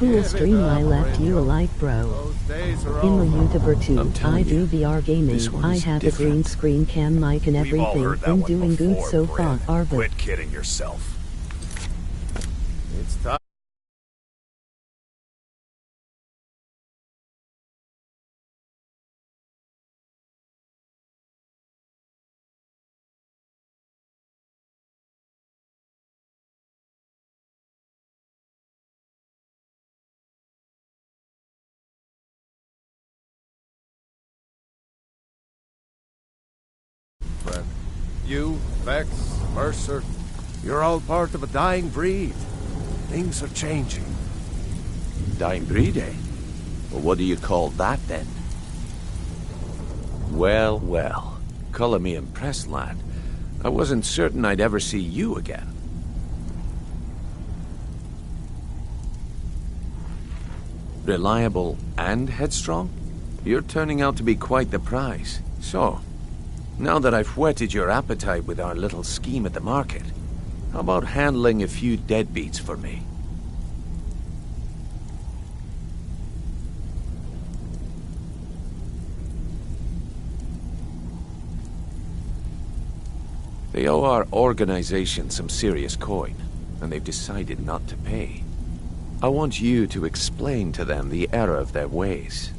Cool stream, I left you a like, bro. In the YouTuber too, I do VR gaming, I have a green screen cam mic and everything, I'm doing good so far, Arvid. Quit kidding yourself. It's time. You, Vex, Mercer, you're all part of a dying breed. Things are changing. Dying breed, eh? Well, what do you call that, then? Well, well. Colour me impressed, lad. I wasn't certain I'd ever see you again. Reliable and headstrong? You're turning out to be quite the prize. So, now that I've whetted your appetite with our little scheme at the market, how about handling a few deadbeats for me? They owe our organization some serious coin, and they've decided not to pay. I want you to explain to them the error of their ways.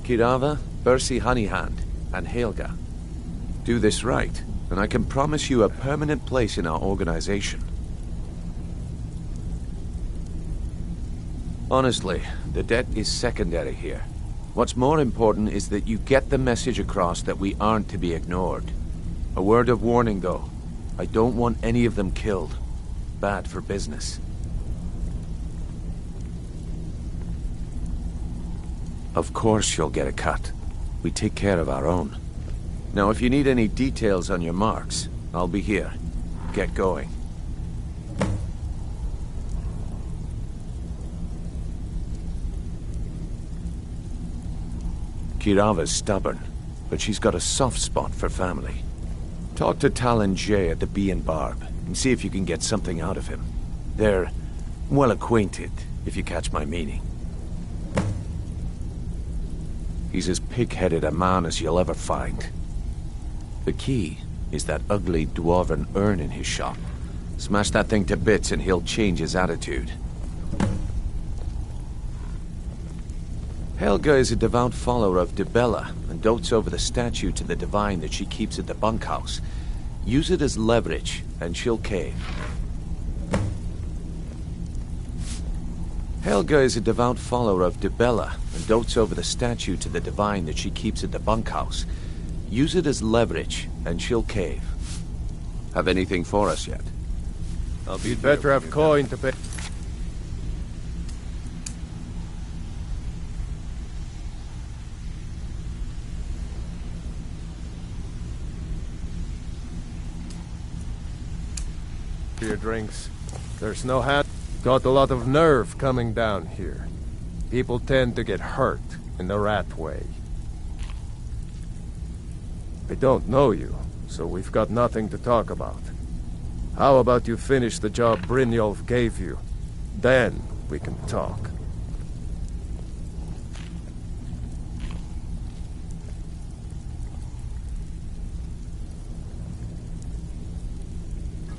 Kirava, Bersi Honeyhand, and Helga. Do this right, and I can promise you a permanent place in our organization. Honestly, the debt is secondary here. What's more important is that you get the message across that we aren't to be ignored. A word of warning, though. I don't want any of them killed. Bad for business. Of course you'll get a cut. We take care of our own. Now, if you need any details on your marks, I'll be here. Get going. Kirava's stubborn, but she's got a soft spot for family. Talk to Talon J at the Bee and Barb, and see if you can get something out of him. They're well acquainted, if you catch my meaning. He's as pig-headed a man as you'll ever find. The key is that ugly dwarven urn in his shop. Smash that thing to bits and he'll change his attitude. Helga is a devout follower of Dibella and dotes over the statue to the divine that she keeps at the bunkhouse. Use it as leverage and she'll cave. Helga is a devout follower of Dibella and dotes over the statue to the divine that she keeps at the bunkhouse. Use it as leverage and she'll cave. Have anything for us yet? You'd better have coin to pay. Your drinks. There's no hat. Got a lot of nerve coming down here. People tend to get hurt in the rat way. I don't know you, so we've got nothing to talk about. How about you finish the job Brynjolf gave you? Then we can talk.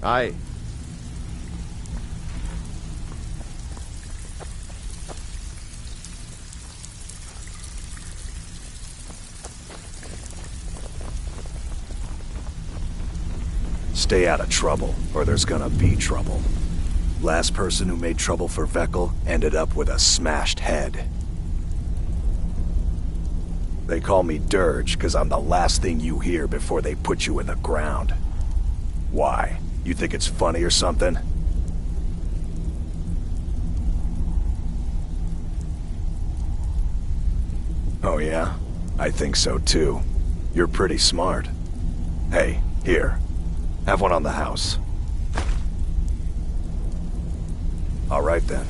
Aye. Stay out of trouble, or there's gonna be trouble. Last person who made trouble for Veckel ended up with a smashed head. They call me Dirge because I'm the last thing you hear before they put you in the ground. Why? You think it's funny or something? Oh yeah? I think so too. You're pretty smart. Hey, here. Have one on the house. All right then.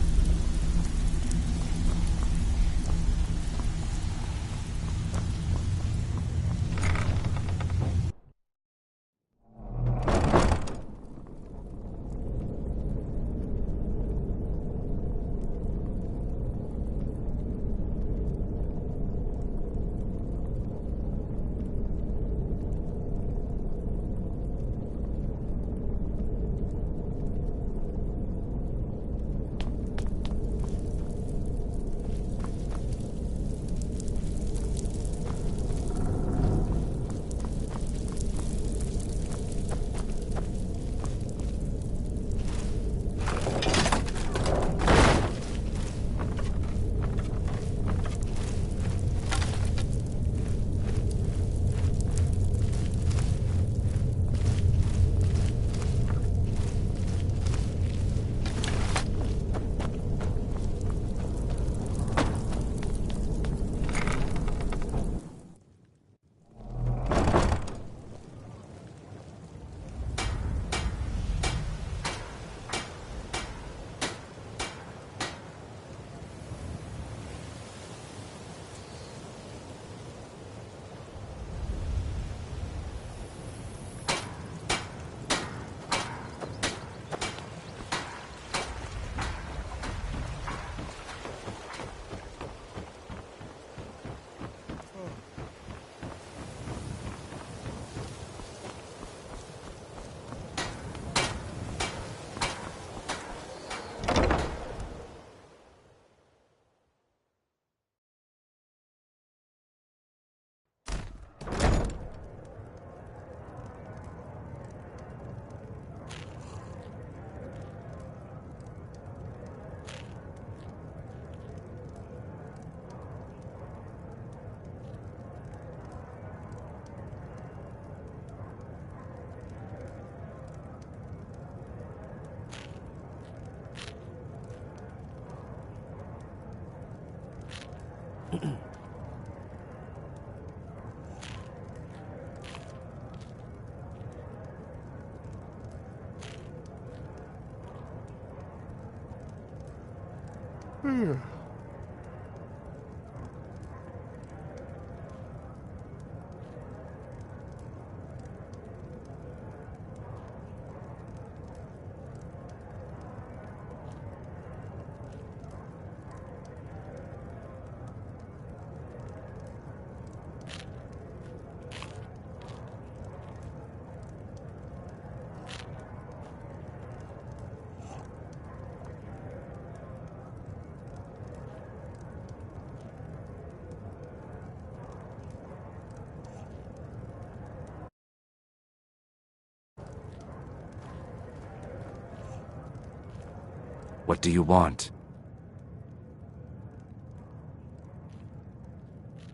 What do you want?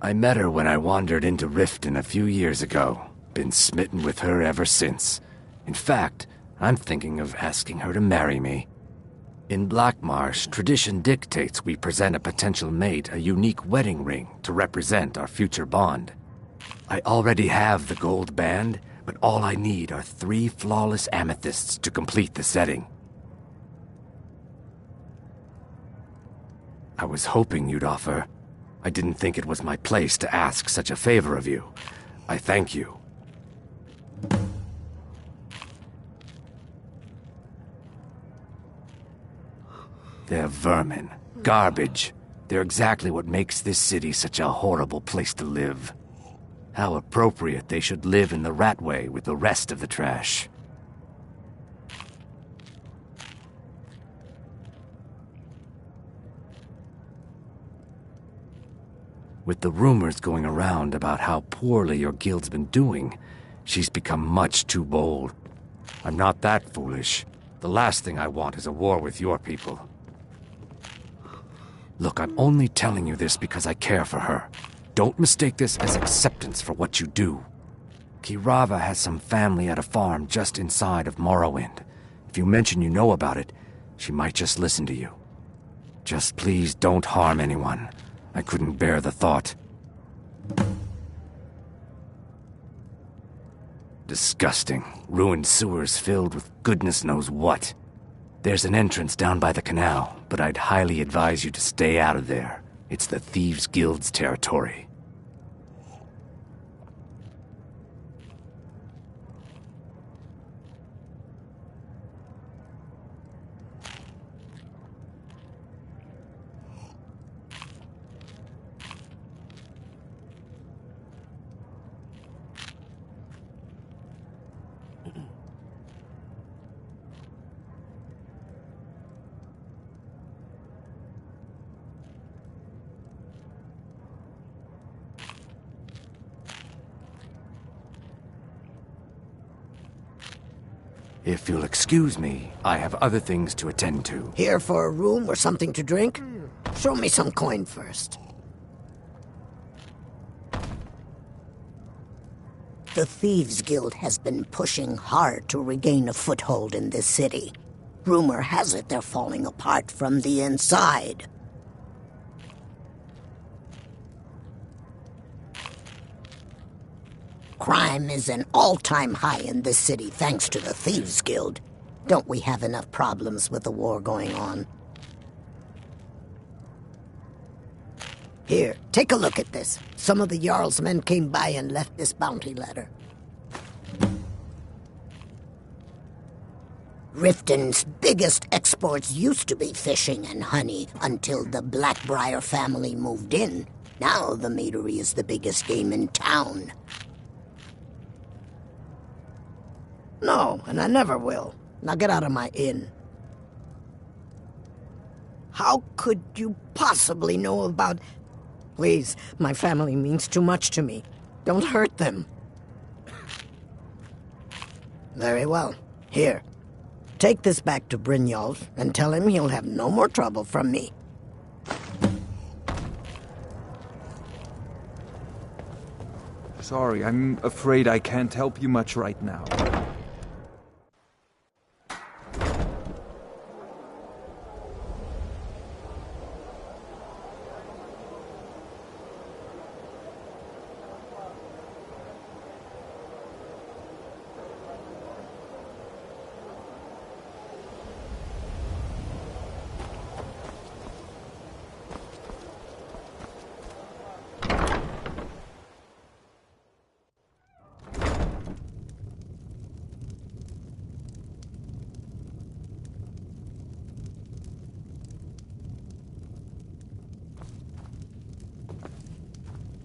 I met her when I wandered into Riften a few years ago. Been smitten with her ever since. In fact, I'm thinking of asking her to marry me. In Blackmarsh, tradition dictates we present a potential mate a unique wedding ring to represent our future bond. I already have the gold band, but all I need are 3 flawless amethysts to complete the setting. I was hoping you'd offer. I didn't think it was my place to ask such a favor of you. I thank you. They're vermin. Garbage. They're exactly what makes this city such a horrible place to live. How appropriate they should live in the Ratway with the rest of the trash. With the rumors going around about how poorly your guild's been doing, she's become much too bold. I'm not that foolish. The last thing I want is a war with your people. Look, I'm only telling you this because I care for her. Don't mistake this as acceptance for what you do. Kirava has some family at a farm just inside of Morrowind. If you mention you know about it, she might just listen to you. Just please don't harm anyone. I couldn't bear the thought. Disgusting. Ruined sewers filled with goodness knows what. There's an entrance down by the canal, but I'd highly advise you to stay out of there. It's the Thieves' Guild's territory. If you'll excuse me, I have other things to attend to. Here for a room or something to drink? Show me some coin first. The Thieves' Guild has been pushing hard to regain a foothold in this city. Rumor has it they're falling apart from the inside. Crime is an all-time high in this city thanks to the Thieves' Guild. Don't we have enough problems with the war going on? Here, take a look at this. Some of the Jarl's men came by and left this bounty letter. Riften's biggest exports used to be fishing and honey until the Blackbriar family moved in. Now the meadery is the biggest game in town. No, and I never will. Now get out of my inn. How could you possibly know about... Please, my family means too much to me. Don't hurt them. Very well. Here. Take this back to Brynjolf and tell him he'll have no more trouble from me. Sorry, I'm afraid I can't help you much right now.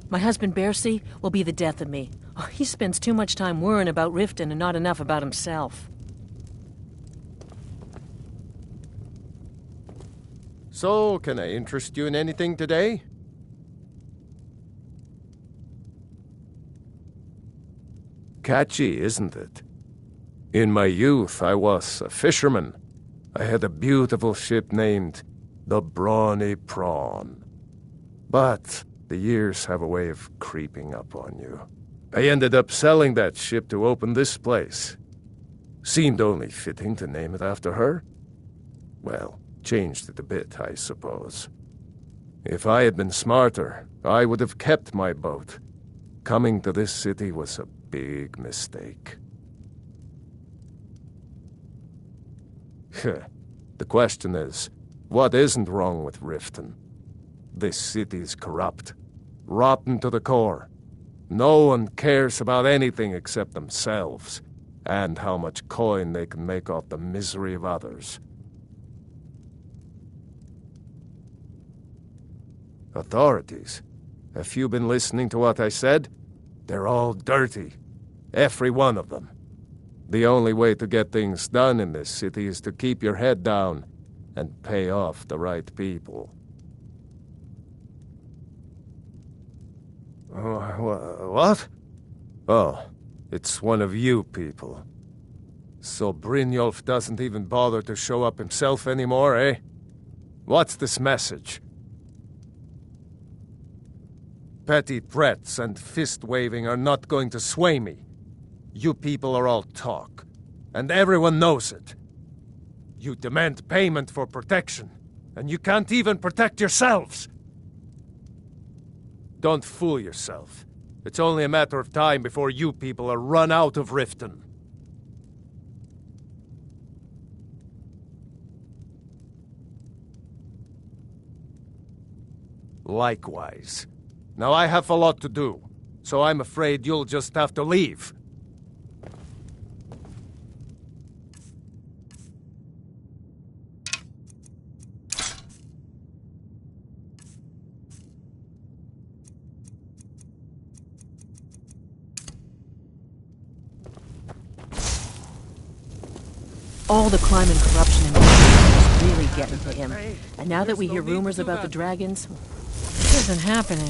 My husband, Bercy, will be the death of me. Oh, he spends too much time worrying about Riften and not enough about himself. So, can I interest you in anything today? Catchy, isn't it? In my youth, I was a fisherman. I had a beautiful ship named the Brawny Prawn. But the years have a way of creeping up on you. I ended up selling that ship to open this place. Seemed only fitting to name it after her. Well, changed it a bit, I suppose. If I had been smarter, I would have kept my boat. Coming to this city was a big mistake. The question is, what isn't wrong with Riften? This city's corrupt, rotten to the core. No one cares about anything except themselves, and how much coin they can make off the misery of others. Authorities, have you been listening to what I said? They're all dirty. Every one of them. The only way to get things done in this city is to keep your head down and pay off the right people. What? Oh, it's one of you people. So Brynjolf doesn't even bother to show up himself anymore, eh? What's this message? Petty threats and fist-waving are not going to sway me. You people are all talk, and everyone knows it. You demand payment for protection, and you can't even protect yourselves. Don't fool yourself. It's only a matter of time before you people are run out of Riften. Likewise. Now I have a lot to do, so I'm afraid you'll just have to leave. All the crime and corruption in the is really getting to him. And now that we hear rumors about the dragons, this isn't happening.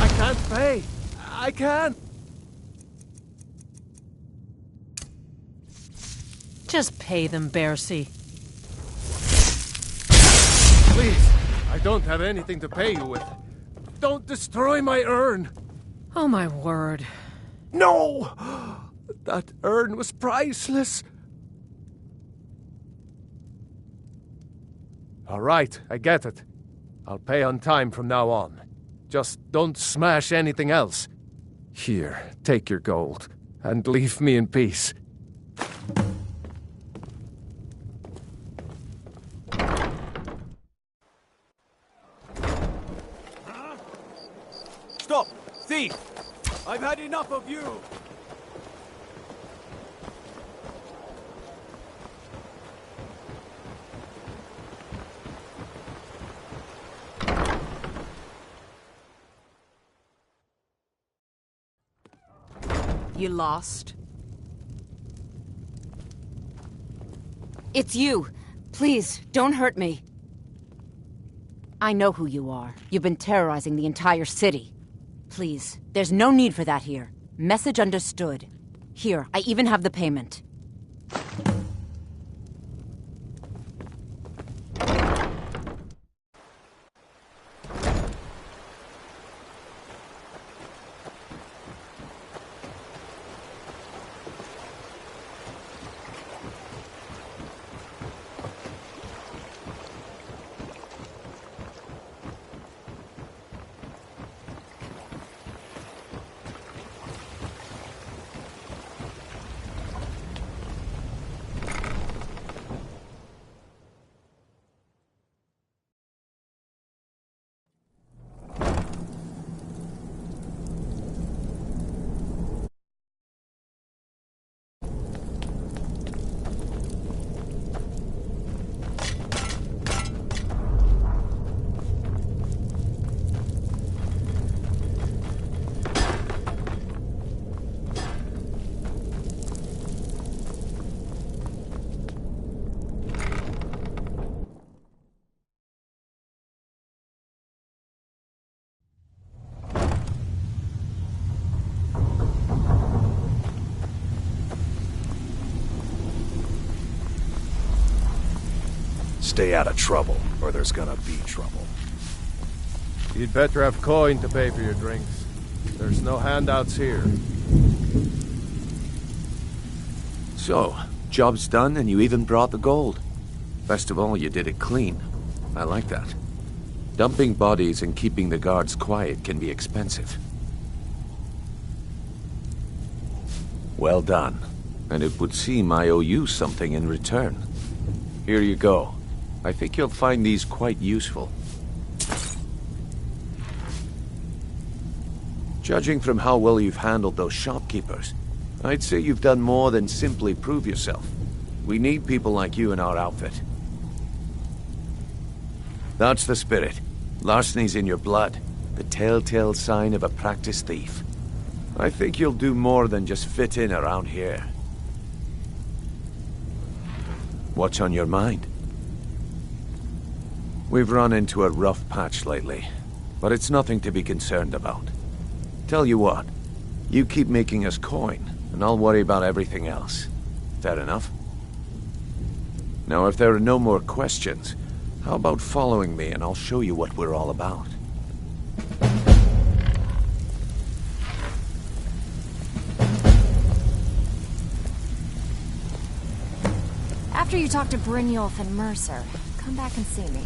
I can't pay. I can't. Just pay them, Bercy. Please, I don't have anything to pay you with. Don't destroy my urn. Oh my word. No! That urn was priceless. All right, I get it. I'll pay on time from now on. Just don't smash anything else. Here, take your gold, and leave me in peace. Stop! Thief! I've had enough of you! You lost? It's you. Please, don't hurt me. I know who you are. You've been terrorizing the entire city. Please, there's no need for that here. Message understood. Here, I even have the payment. Stay out of trouble, or there's gonna be trouble. You'd better have coin to pay for your drinks. There's no handouts here. So, job's done and you even brought the gold. Best of all, you did it clean. I like that. Dumping bodies and keeping the guards quiet can be expensive. Well done. And it would seem I owe you something in return. Here you go. I think you'll find these quite useful. Judging from how well you've handled those shopkeepers, I'd say you've done more than simply prove yourself. We need people like you in our outfit. That's the spirit. Larceny's in your blood. The telltale sign of a practiced thief. I think you'll do more than just fit in around here. What's on your mind? We've run into a rough patch lately, but it's nothing to be concerned about. Tell you what, you keep making us coin, and I'll worry about everything else. Fair enough? Now, if there are no more questions, how about following me and I'll show you what we're all about? After you talk to Brynjolf and Mercer, come back and see me.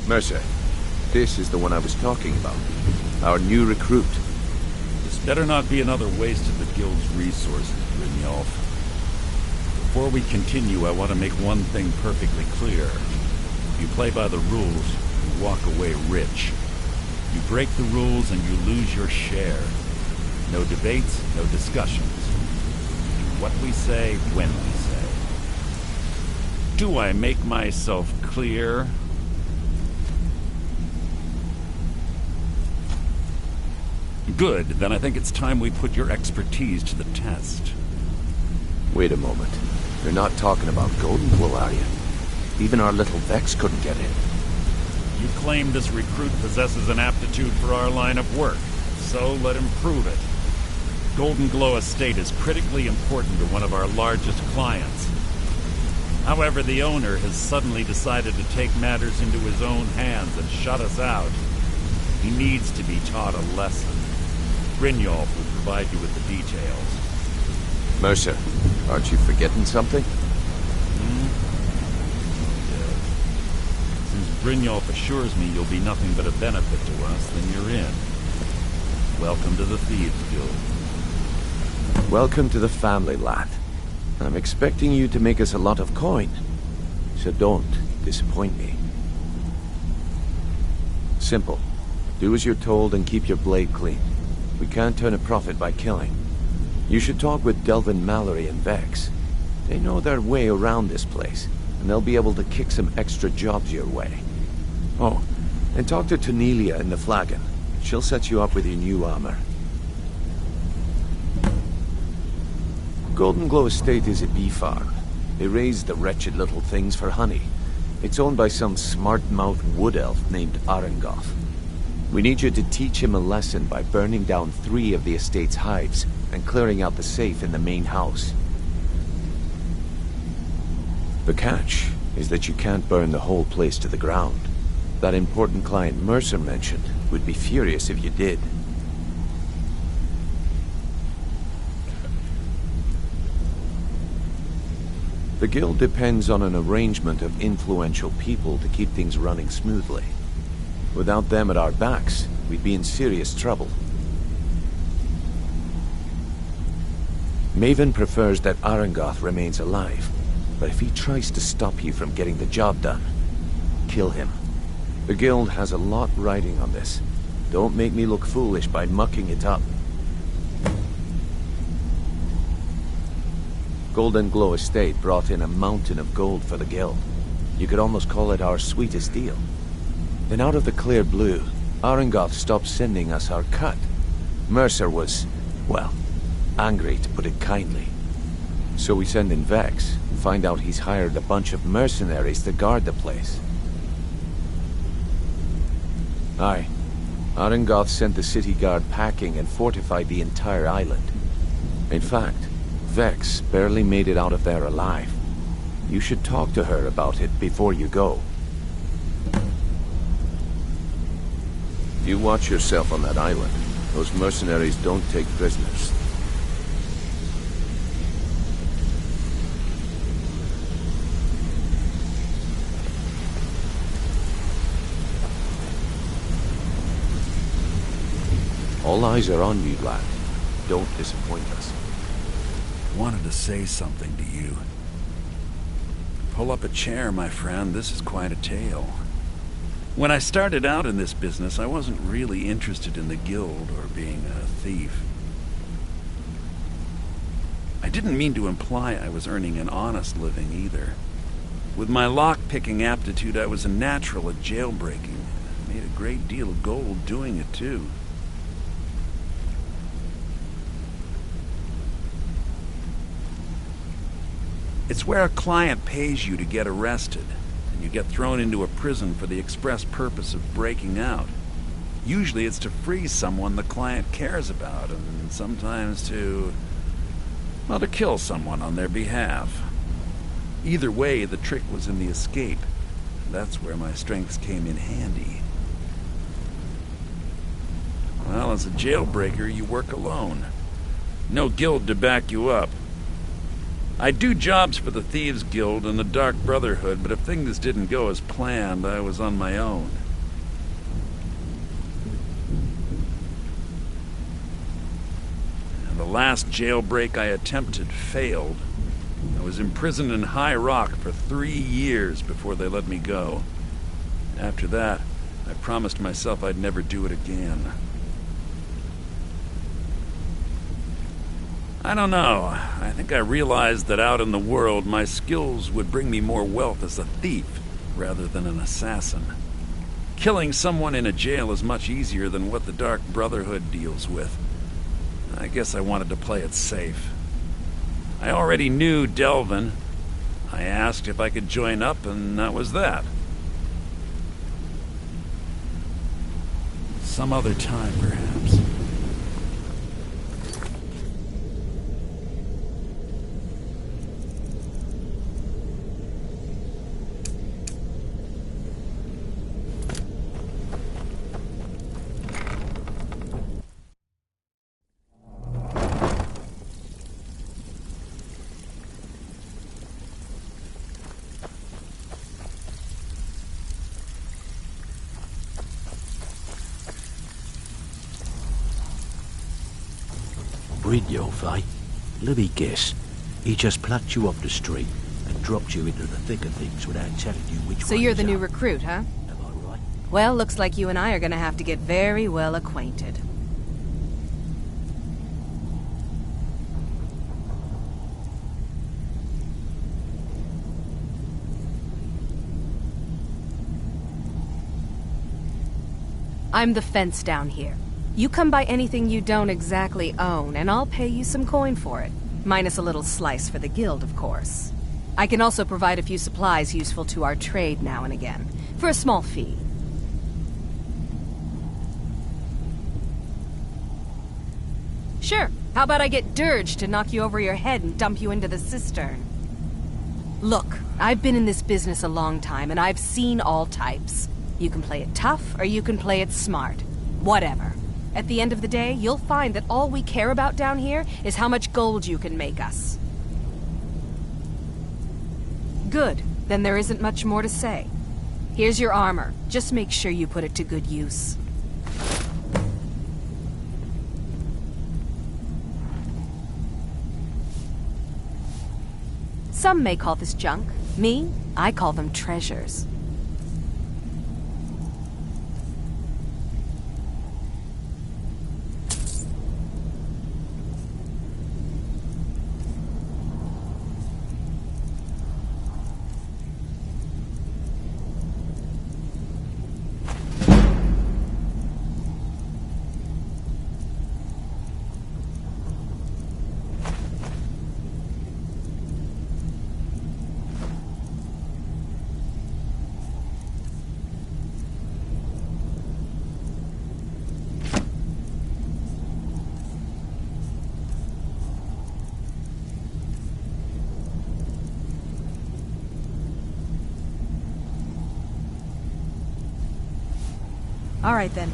Mercer, this is the one I was talking about. Our new recruit. This better not be another waste of the Guild's resources, Brynjolf. Before we continue, I want to make one thing perfectly clear. If you play by the rules, you walk away rich. You break the rules and you lose your share. No debates, no discussions. Do what we say, when we say. Do I make myself clear? Good, then I think it's time we put your expertise to the test. Wait a moment. You're not talking about Golden Glow, are you? Even our little Vex couldn't get in. You claim this recruit possesses an aptitude for our line of work, so let him prove it. Golden Glow Estate is critically important to one of our largest clients. However, the owner has suddenly decided to take matters into his own hands and shut us out. He needs to be taught a lesson. Brynjolf will provide you with the details. Mercer, aren't you forgetting something? Yes. Since Brynjolf assures me you'll be nothing but a benefit to us, then you're in. Welcome to the Thieves Guild. Welcome to the family, lad. I'm expecting you to make us a lot of coin. So don't disappoint me. Simple. Do as you're told and keep your blade clean. We can't turn a profit by killing. You should talk with Delvin Mallory and Vex. They know their way around this place, and they'll be able to kick some extra jobs your way. Oh, and talk to Tanelia in the Flagon. She'll set you up with your new armor. Golden Glow Estate is a bee farm. They raise the wretched little things for honey. It's owned by some smart-mouthed wood elf named Arengoth. We need you to teach him a lesson by burning down 3 of the estate's hives and clearing out the safe in the main house. The catch is that you can't burn the whole place to the ground. That important client Mercer mentioned would be furious if you did. The guild depends on an arrangement of influential people to keep things running smoothly. Without them at our backs, we'd be in serious trouble. Maven prefers that Arengoth remains alive, but if he tries to stop you from getting the job done, kill him. The guild has a lot riding on this. Don't make me look foolish by mucking it up. Golden Glow Estate brought in a mountain of gold for the guild. You could almost call it our sweetest deal. Then out of the clear blue, Arengoth stopped sending us our cut. Mercer was, well, angry to put it kindly. So we send in Vex, and find out he's hired a bunch of mercenaries to guard the place. Aye. Arengoth sent the city guard packing and fortified the entire island. In fact, Vex barely made it out of there alive. You should talk to her about it before you go. You watch yourself on that island. Those mercenaries don't take prisoners. All eyes are on you, lad. Don't disappoint us. Wanted to say something to you. Pull up a chair, my friend. This is quite a tale. When I started out in this business, I wasn't really interested in the guild or being a thief. I didn't mean to imply I was earning an honest living either. With my lock-picking aptitude, I was a natural at jailbreaking. I made a great deal of gold doing it, too. It's where a client pays you to get arrested, and you get thrown into a prison for the express purpose of breaking out. Usually it's to free someone the client cares about, and sometimes to kill someone on their behalf. Either way, the trick was in the escape. That's where my strengths came in handy. Well, as a jailbreaker, you work alone. No guild to back you up. I do jobs for the Thieves Guild and the Dark Brotherhood, but if things didn't go as planned, I was on my own. And the last jailbreak I attempted failed. I was imprisoned in High Rock for 3 years before they let me go. After that, I promised myself I'd never do it again. I don't know. I think I realized that out in the world, my skills would bring me more wealth as a thief rather than an assassin. Killing someone in a jail is much easier than what the Dark Brotherhood deals with. I guess I wanted to play it safe. I already knew Delvin. I asked if I could join up, and that was that. Some other time, perhaps. Brynjolf, eh? Let me guess. He just plucked you off the street and dropped you into the thick of things without telling you which way. So you're the new recruit, huh? Am I right? Well, looks like you and I are gonna have to get very well acquainted. I'm the fence down here. You come by anything you don't exactly own, and I'll pay you some coin for it. Minus a little slice for the guild, of course. I can also provide a few supplies useful to our trade now and again, for a small fee. Sure, how about I get Dirge to knock you over your head and dump you into the cistern? Look, I've been in this business a long time, and I've seen all types. You can play it tough, or you can play it smart. Whatever. At the end of the day, you'll find that all we care about down here is how much gold you can make us. Good. Then there isn't much more to say. Here's your armor. Just make sure you put it to good use. Some may call this junk. Me, I call them treasures. All right, then.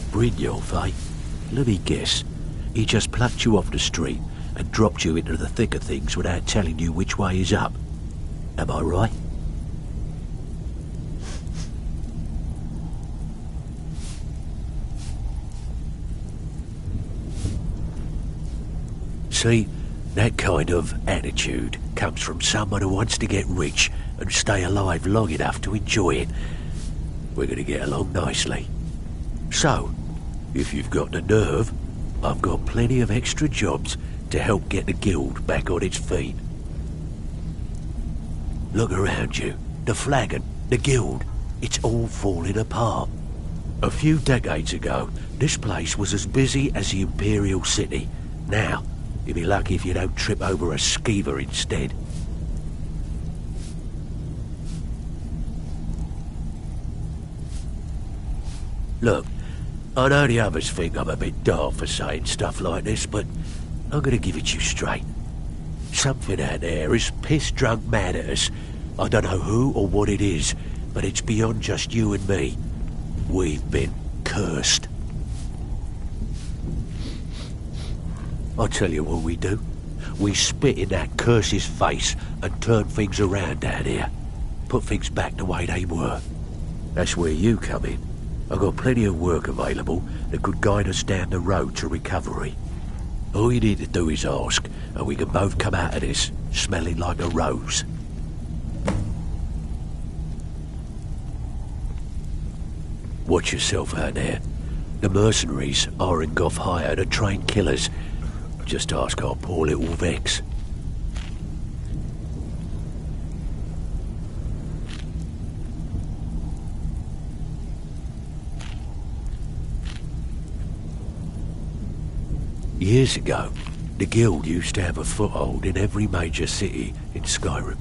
Brynjolf, eh? Let me guess. He just plucked you off the street and dropped you into the thick of things without telling you which way is up. Am I right? See, that kind of attitude comes from someone who wants to get rich and stay alive long enough to enjoy it. We're going to get along nicely. So, if you've got the nerve, I've got plenty of extra jobs to help get the guild back on its feet. Look around you. The flagon, the guild, it's all falling apart. A few decades ago, this place was as busy as the Imperial City. Now, you'll be lucky if you don't trip over a skeever instead. Look, I know the others think I'm a bit daft for saying stuff like this, but I'm gonna give it you straight. Something out there is piss-drunk mad at us. I don't know who or what it is, but it's beyond just you and me. We've been cursed. I'll tell you what we do. We spit in that curse's face and turn things around down here. Put things back the way they were. That's where you come in. I've got plenty of work available that could guide us down the road to recovery. All you need to do is ask, and we can both come out of this smelling like a rose. Watch yourself out there. The mercenaries are in Goth hire to train killers. Just ask our poor little Vex. Years ago, the Guild used to have a foothold in every major city in Skyrim.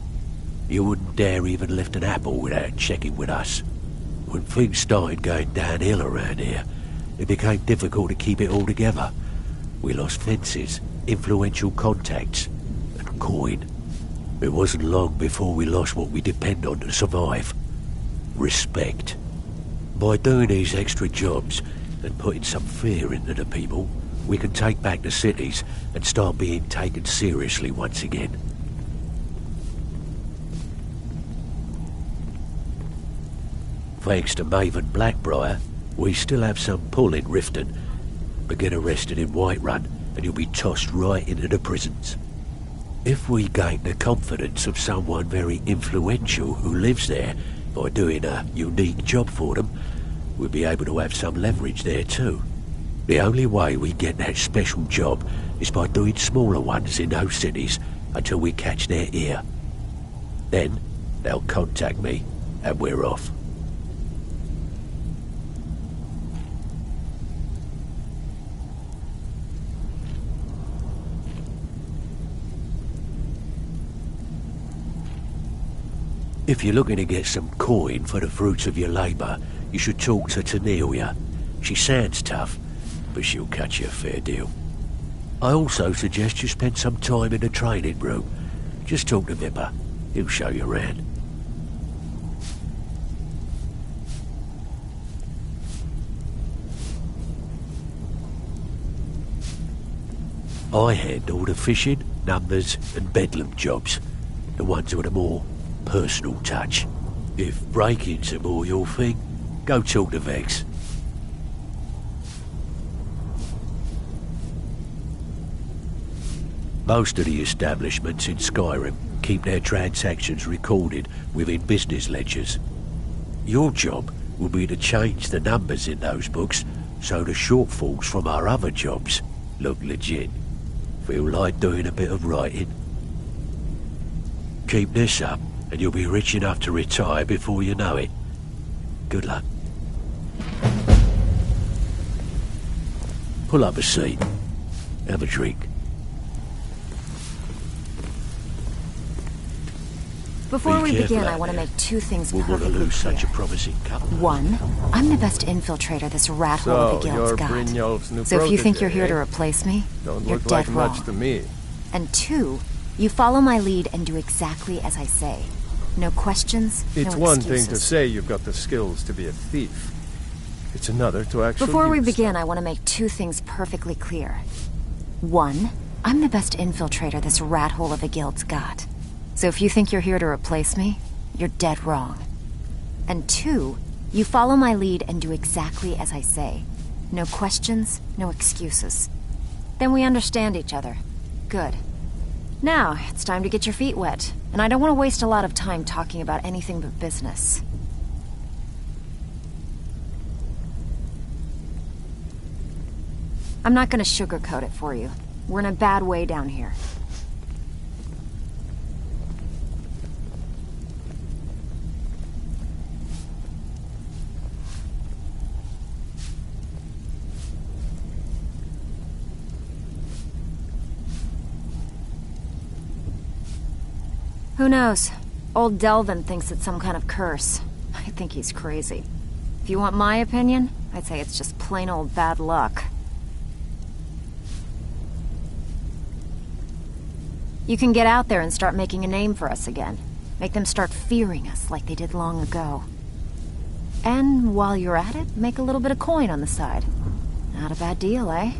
You wouldn't dare even lift an apple without checking with us. When things started going downhill around here, it became difficult to keep it all together. We lost fences, influential contacts, and coin. It wasn't long before we lost what we depend on to survive. Respect. By doing these extra jobs and putting some fear into the people, we can take back the cities and start being taken seriously once again. Thanks to Maven Blackbriar, we still have some pull in Riften. But get arrested in Whiterun and you'll be tossed right into the prisons. If we gain the confidence of someone very influential who lives there by doing a unique job for them, we'll be able to have some leverage there too. The only way we get that special job is by doing smaller ones in those cities until we catch their ear. Then they'll contact me and we're off. If you're looking to get some coin for the fruits of your labour, you should talk to Tanelia. She sounds tough, but she'll cut you a fair deal. I also suggest you spend some time in the training room. Just talk to Vipper. He'll show you around. I handle the fishing, numbers and bedlam jobs. The ones with a more personal touch. If breaking's a more your thing, go talk to Vex. Most of the establishments in Skyrim keep their transactions recorded within business ledgers. Your job will be to change the numbers in those books so the shortfalls from our other jobs look legit. Feel like doing a bit of writing? Keep this up and you'll be rich enough to retire before you know it. Good luck. Pull up a seat. Have a drink. Before we begin, I want to make two things perfectly clear. Such a promising couple. One, I'm the best infiltrator this rat hole of the Guild's got. So if you think you're here to replace me, you're dead wrong. Much to me. And two, you follow my lead and do exactly as I say. No questions, no excuses. It's one thing to say you've got the skills to be a thief. It's another to actually Before we begin, I want to make two things perfectly clear. One, I'm the best infiltrator this rat hole of the Guild's got. So if you think you're here to replace me, you're dead wrong. And two, you follow my lead and do exactly as I say. No questions, no excuses. Then we understand each other. Good. Now, it's time to get your feet wet, and I don't want to waste a lot of time talking about anything but business. I'm not going to sugarcoat it for you. We're in a bad way down here. Who knows? Old Delvin thinks it's some kind of curse. I think he's crazy. If you want my opinion, I'd say it's just plain old bad luck. You can get out there and start making a name for us again. Make them start fearing us like they did long ago. And while you're at it, make a little bit of coin on the side. Not a bad deal, eh?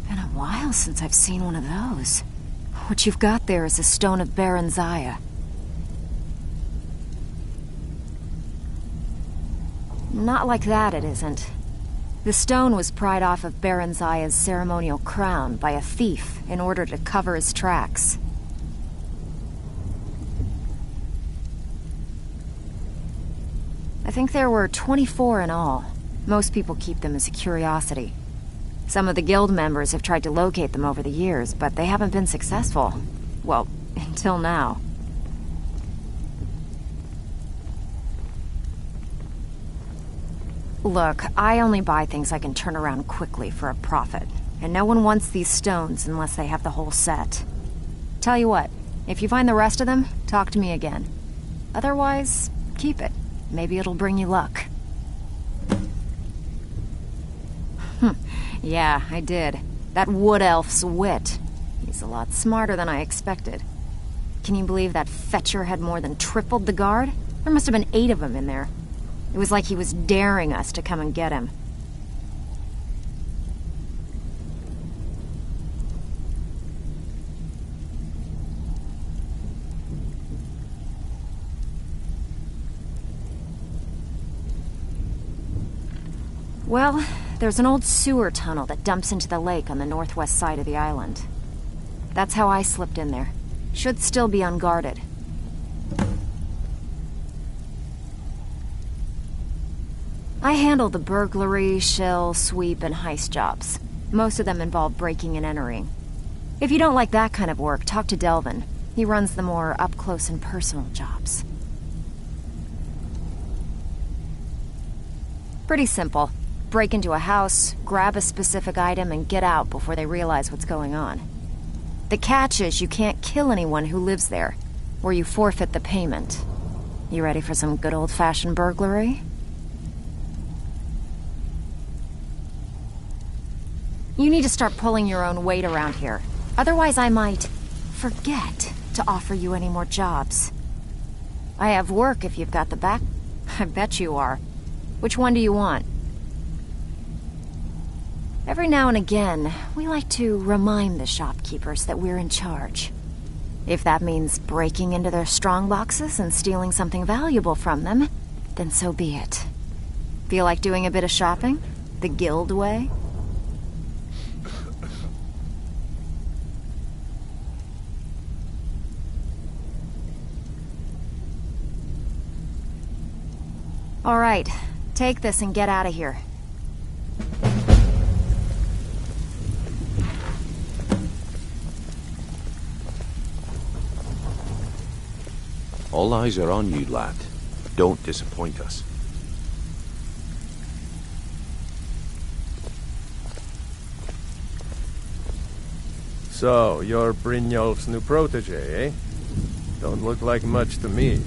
Been a while since I've seen one of those. What you've got there is a stone of Baron Zaya. Not like that, it isn't. The stone was pried off of Baron Zaya's ceremonial crown by a thief in order to cover his tracks. I think there were 24 in all. Most people keep them as a curiosity. Some of the guild members have tried to locate them over the years, but they haven't been successful. Well, until now. Look, I only buy things I can turn around quickly for a profit. And no one wants these stones unless they have the whole set. Tell you what, if you find the rest of them, talk to me again. Otherwise, keep it. Maybe it'll bring you luck. Yeah, I did. That wood elf's wit. He's a lot smarter than I expected. Can you believe that fetcher had more than tripled the guard? There must have been 8 of them in there. It was like he was daring us to come and get him. Well, there's an old sewer tunnel that dumps into the lake on the northwest side of the island. That's how I slipped in there. Should still be unguarded. I handle the burglary, shell, sweep, and heist jobs. Most of them involve breaking and entering. If you don't like that kind of work, talk to Delvin. He runs the more up-close and personal jobs. Pretty simple. Break into a house, grab a specific item, and get out before they realize what's going on. The catch is you can't kill anyone who lives there, or you forfeit the payment. You ready for some good old-fashioned burglary? You need to start pulling your own weight around here. Otherwise, I might forget to offer you any more jobs. I have work if you've got the back. I bet you are. Which one do you want? Every now and again, we like to remind the shopkeepers that we're in charge. If that means breaking into their strongboxes and stealing something valuable from them, then so be it. Feel like doing a bit of shopping? The guild way? All right, take this and get out of here. All eyes are on you, lad. Don't disappoint us. So, you're Brynjolf's new protege, eh? Don't look like much to me.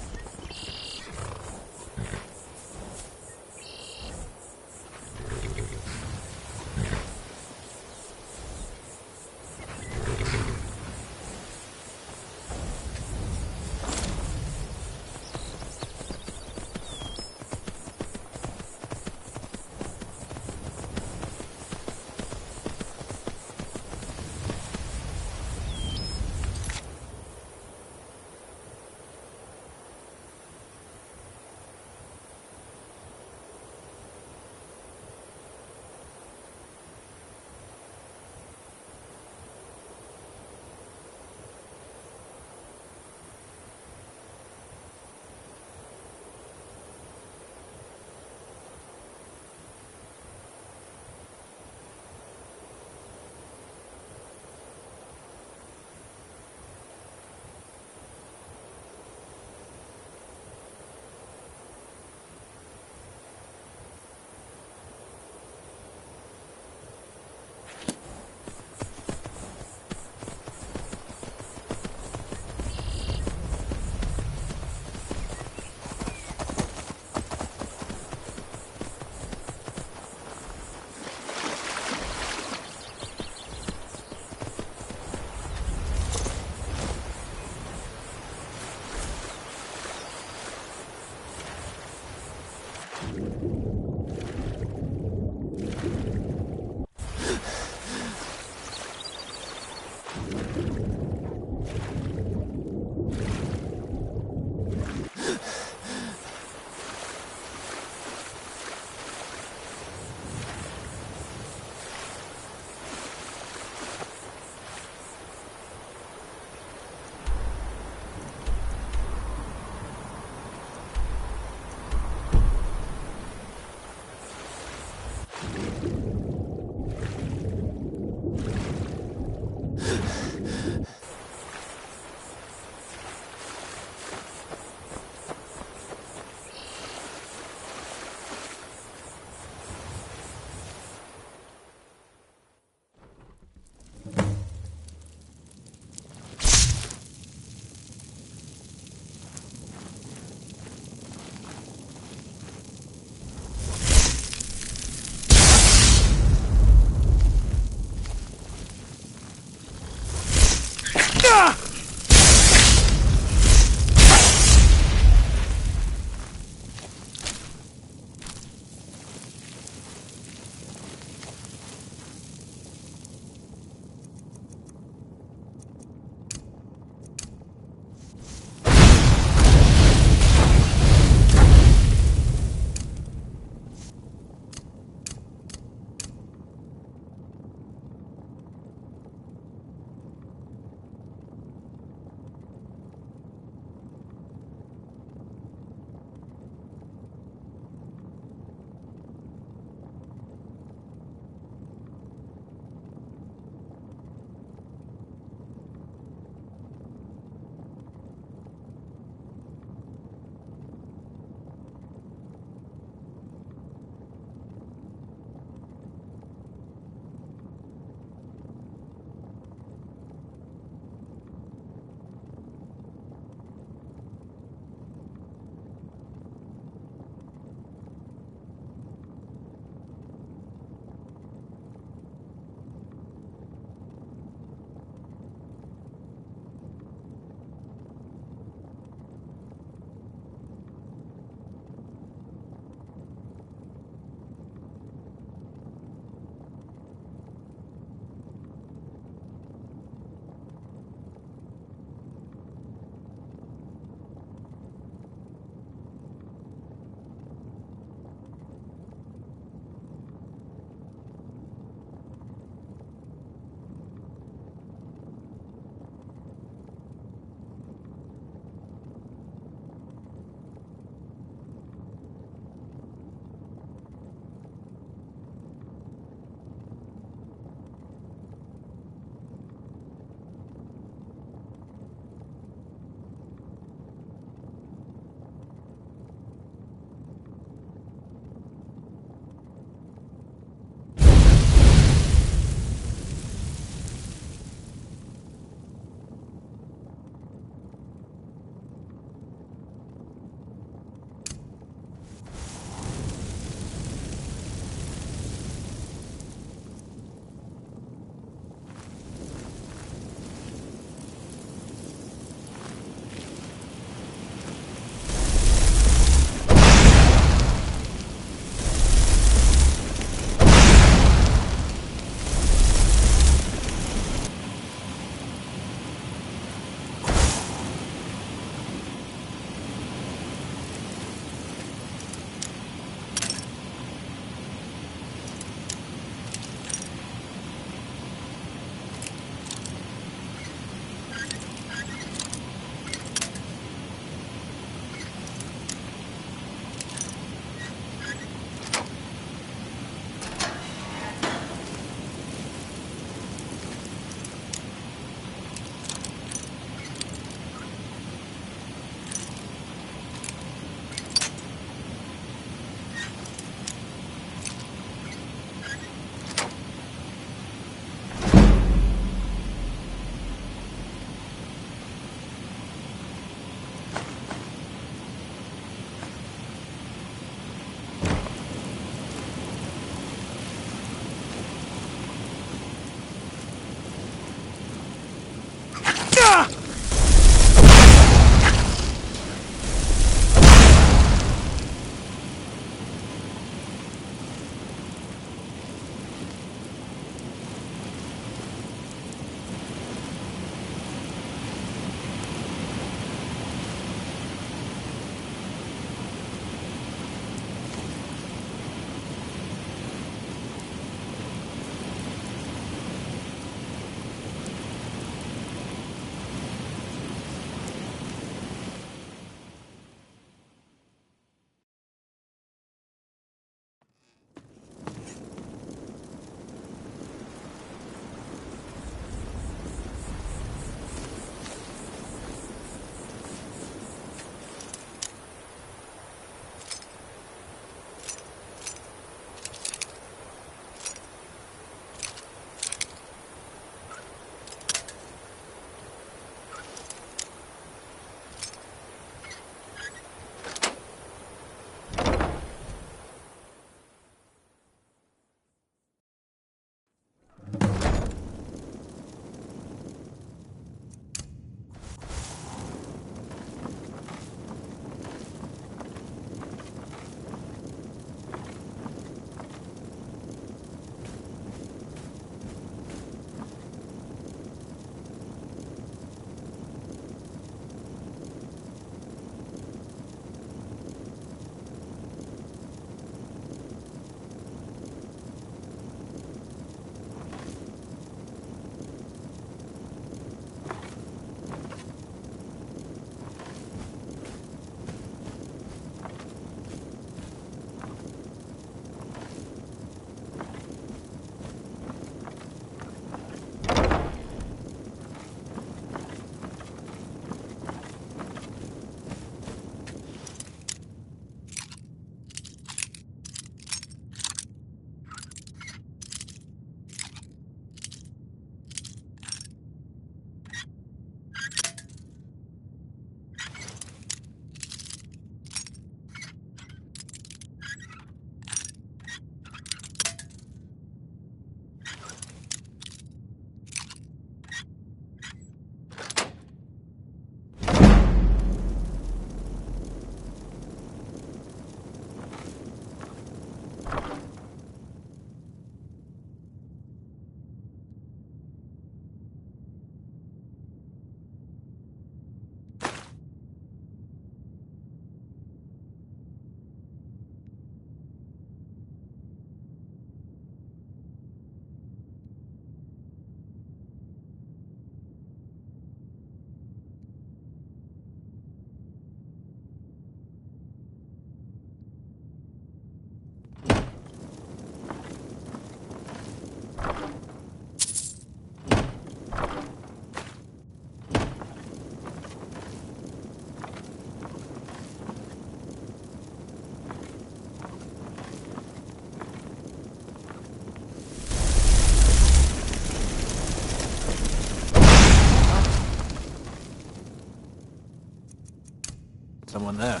someone there.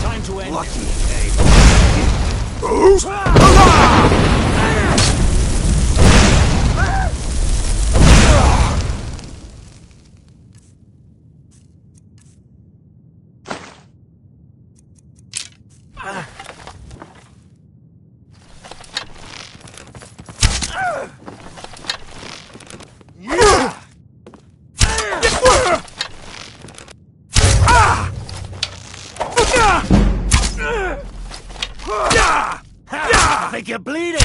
Time to end. Lucky. I think you're bleeding!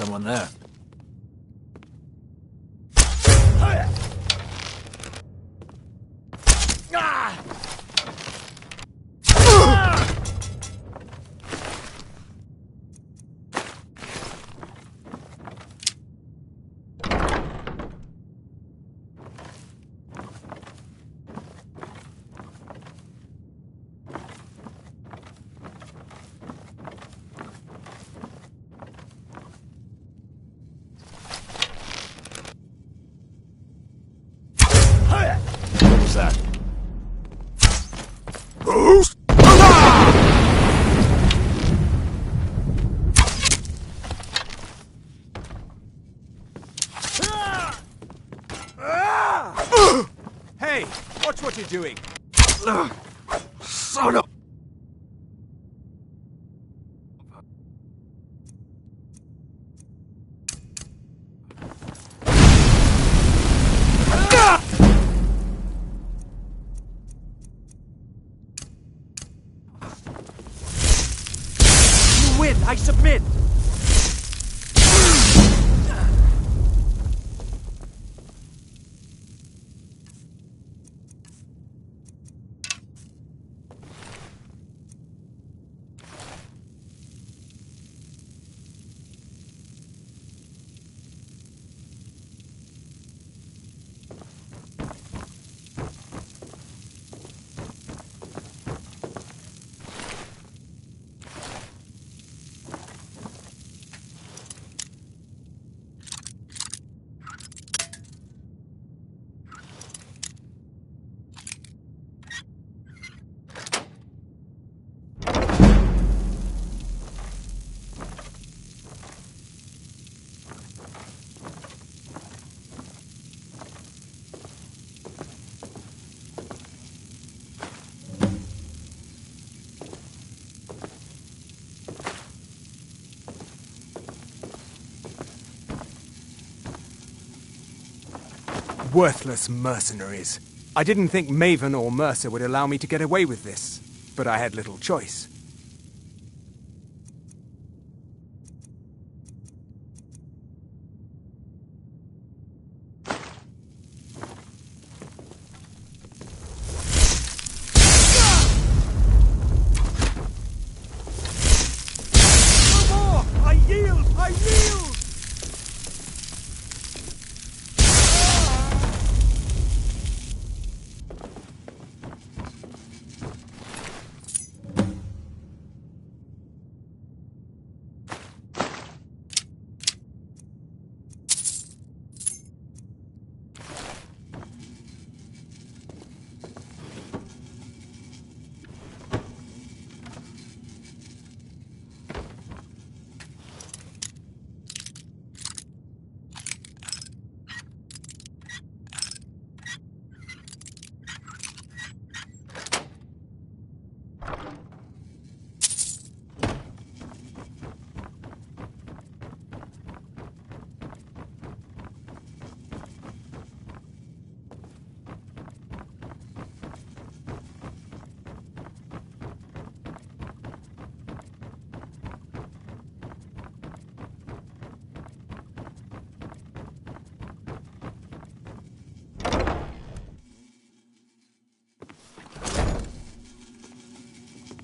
Someone there. What was that? Hey, watch what you're doing. Son of... You win, I submit. Worthless mercenaries. I didn't think Maven or Mercer would allow me to get away with this, but I had little choice. No more! I yield! I yield!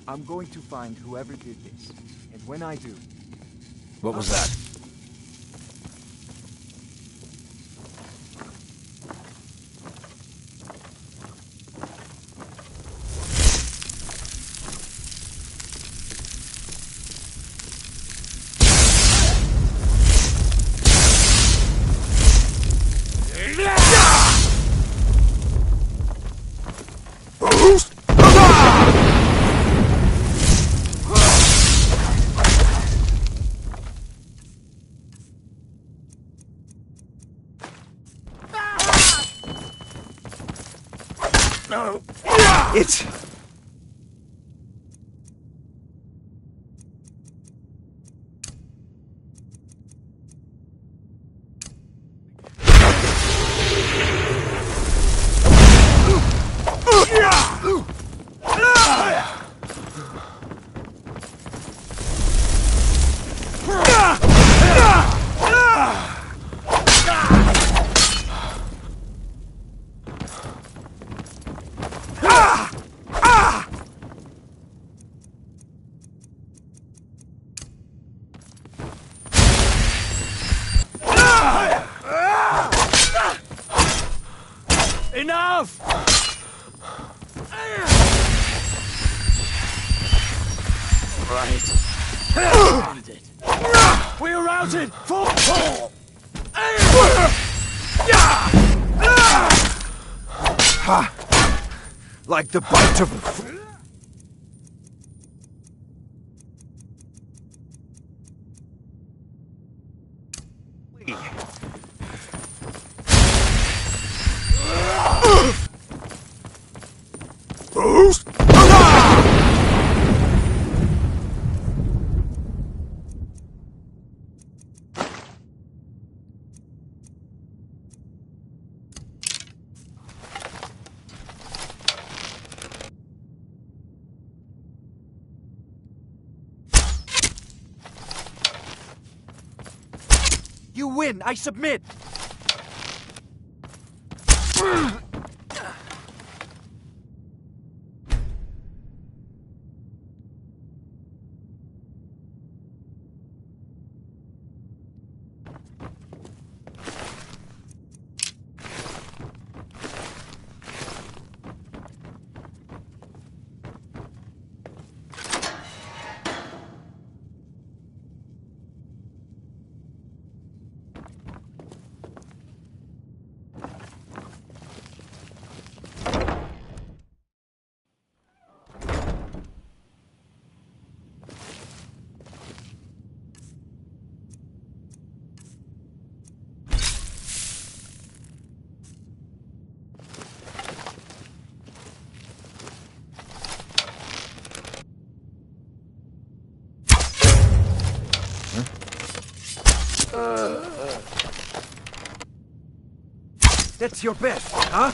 I'm going to find whoever did this, and when I do... What was that? No. It's... Enough! Right. We're routed! Fall! Like the bite of... You win! I submit! That's your best, huh?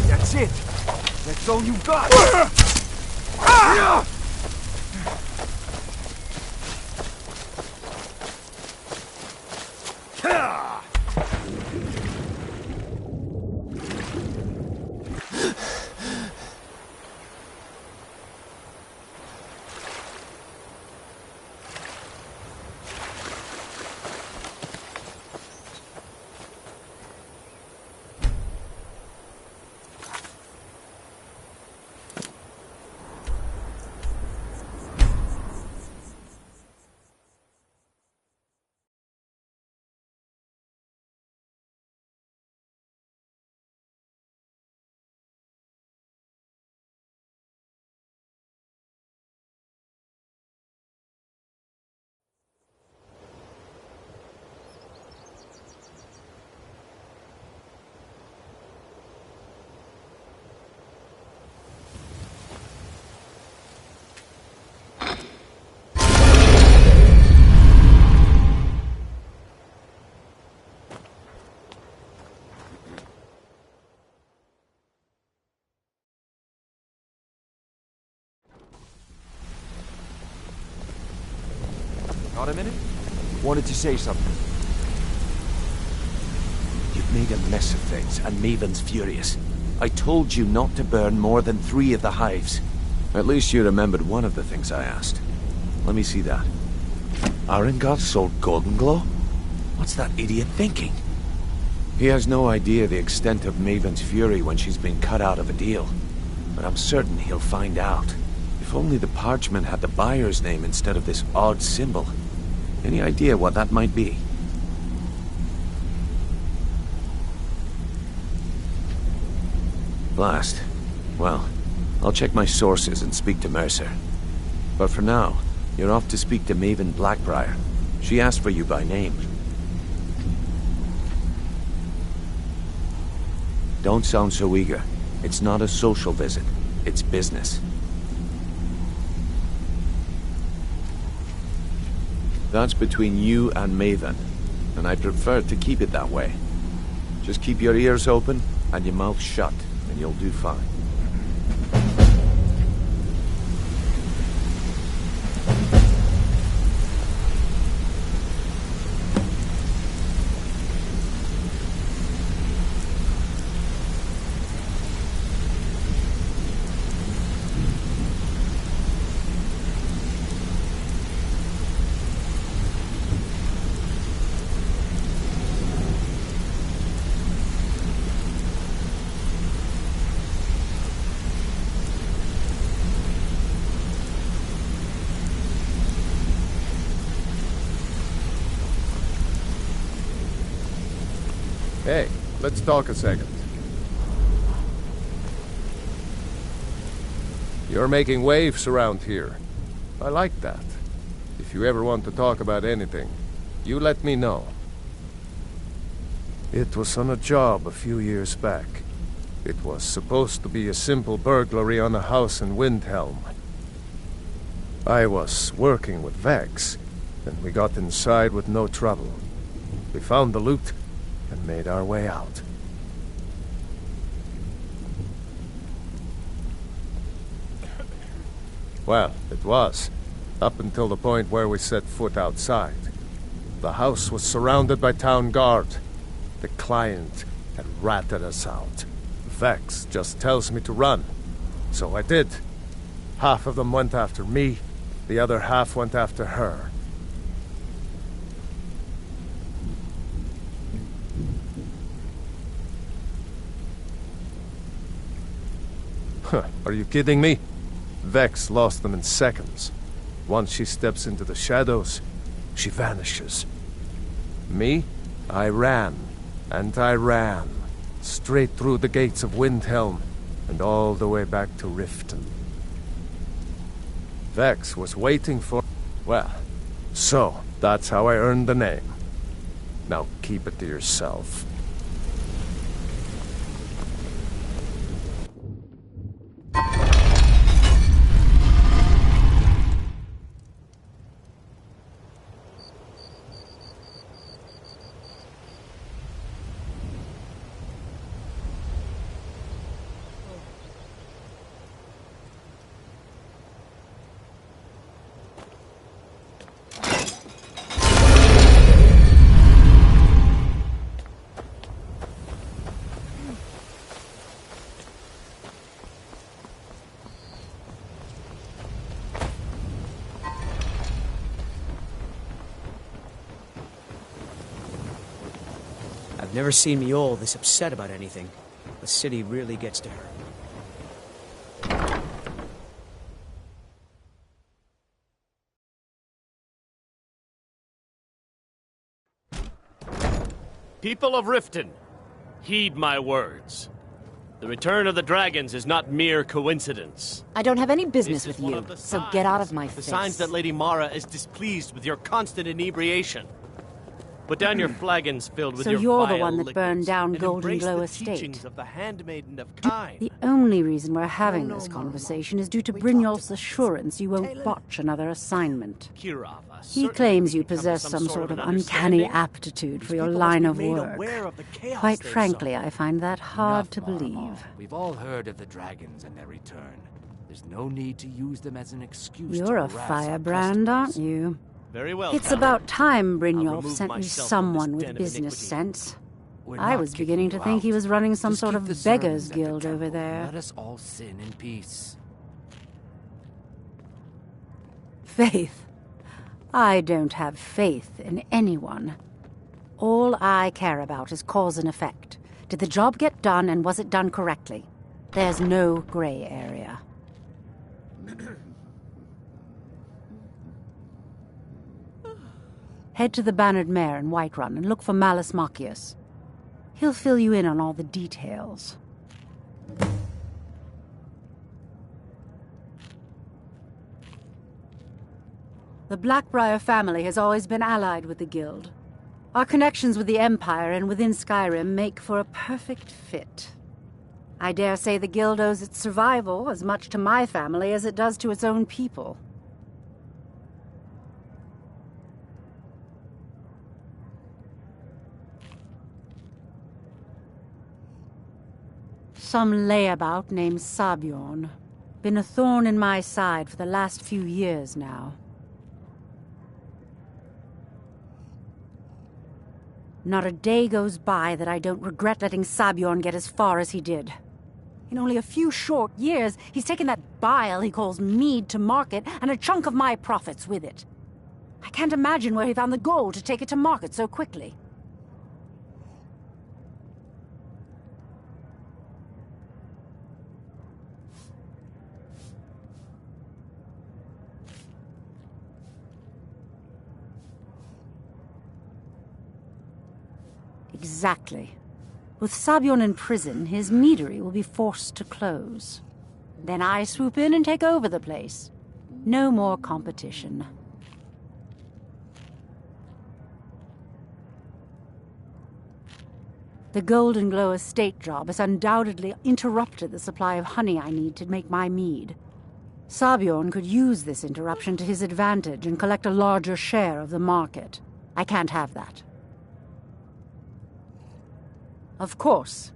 That's it. That's all you got. Got a minute? Wanted to say something. You've made a mess of things, and Maven's furious. I told you not to burn more than 3 of the hives. At least you remembered one of the things I asked. Let me see that. Arengar sold Golden Glow? What's that idiot thinking? He has no idea the extent of Maven's fury when she's been cut out of a deal. But I'm certain he'll find out. If only the parchment had the buyer's name instead of this odd symbol. Any idea what that might be? Blast. Well, I'll check my sources and speak to Mercer. But for now, you're off to speak to Maven Blackbriar. She asked for you by name. Don't sound so eager. It's not a social visit. It's business. That's between you and Maven, and I prefer to keep it that way. Just keep your ears open and your mouth shut, and you'll do fine. Hey, let's talk a second. You're making waves around here. I like that. If you ever want to talk about anything, you let me know. It was on a job a few years back. It was supposed to be a simple burglary on a house in Windhelm. I was working with Vex, and we got inside with no trouble. We found the loot and made our way out. Well, it was, up until the point where we set foot outside. The house was surrounded by town guard. The client had ratted us out. Vex just tells me to run. So I did. Half of them went after me, the other half went after her. Huh, are you kidding me? Vex lost them in seconds. Once she steps into the shadows, she vanishes. Me? I ran, and I ran, straight through the gates of Windhelm, and all the way back to Riften. Vex was waiting for... Well, so that's how I earned the name. Now keep it to yourself. I've never seen Mjol this upset about anything. The city really gets to her. People of Riften, heed my words. The return of the dragons is not mere coincidence. I don't have any business with you, so get out of my face. The signs that Lady Mara is displeased with your constant inebriation. Put down your flagons filled with so your you're the vile one that burned liquids, down and Golden embrace Glow the Estate. teachings of the handmaiden of Kyne. The only reason we're having this conversation is due to Brynjolf's assurance you won't botch another assignment. He claims you possess some sort of uncanny aptitude for your line of work. Quite frankly, I find that hard to believe. We've all heard of the dragons and their return. There's no need to use them as an excuse You're to a harass firebrand, aren't you? Very well, It's Paladin. about time I'll Brynjolf remove sent me myself from someone this with den of business iniquity. sense. We're I not was kicking beginning to you think he out. was running some Just sort keep of the beggars sermons at the guild over temple. there. Let us all sin in peace. Faith? I don't have faith in anyone. All I care about is cause and effect. Did the job get done, and was it done correctly? There's no gray area. Head to the Bannered Mare in Whiterun and look for Malus Machius. He'll fill you in on all the details. The Blackbriar family has always been allied with the Guild. Our connections with the Empire and within Skyrim make for a perfect fit. I dare say the Guild owes its survival as much to my family as it does to its own people. Some layabout named Sabjorn. Been a thorn in my side for the last few years now. Not a day goes by that I don't regret letting Sabjorn get as far as he did. In only a few short years, he's taken that bile he calls mead to market, and a chunk of my profits with it. I can't imagine where he found the gold to take it to market so quickly. Exactly. With Sabjorn in prison, his meadery will be forced to close. Then I swoop in and take over the place. No more competition. The Golden Glow estate job has undoubtedly interrupted the supply of honey I need to make my mead. Sabjorn could use this interruption to his advantage and collect a larger share of the market. I can't have that. Of course,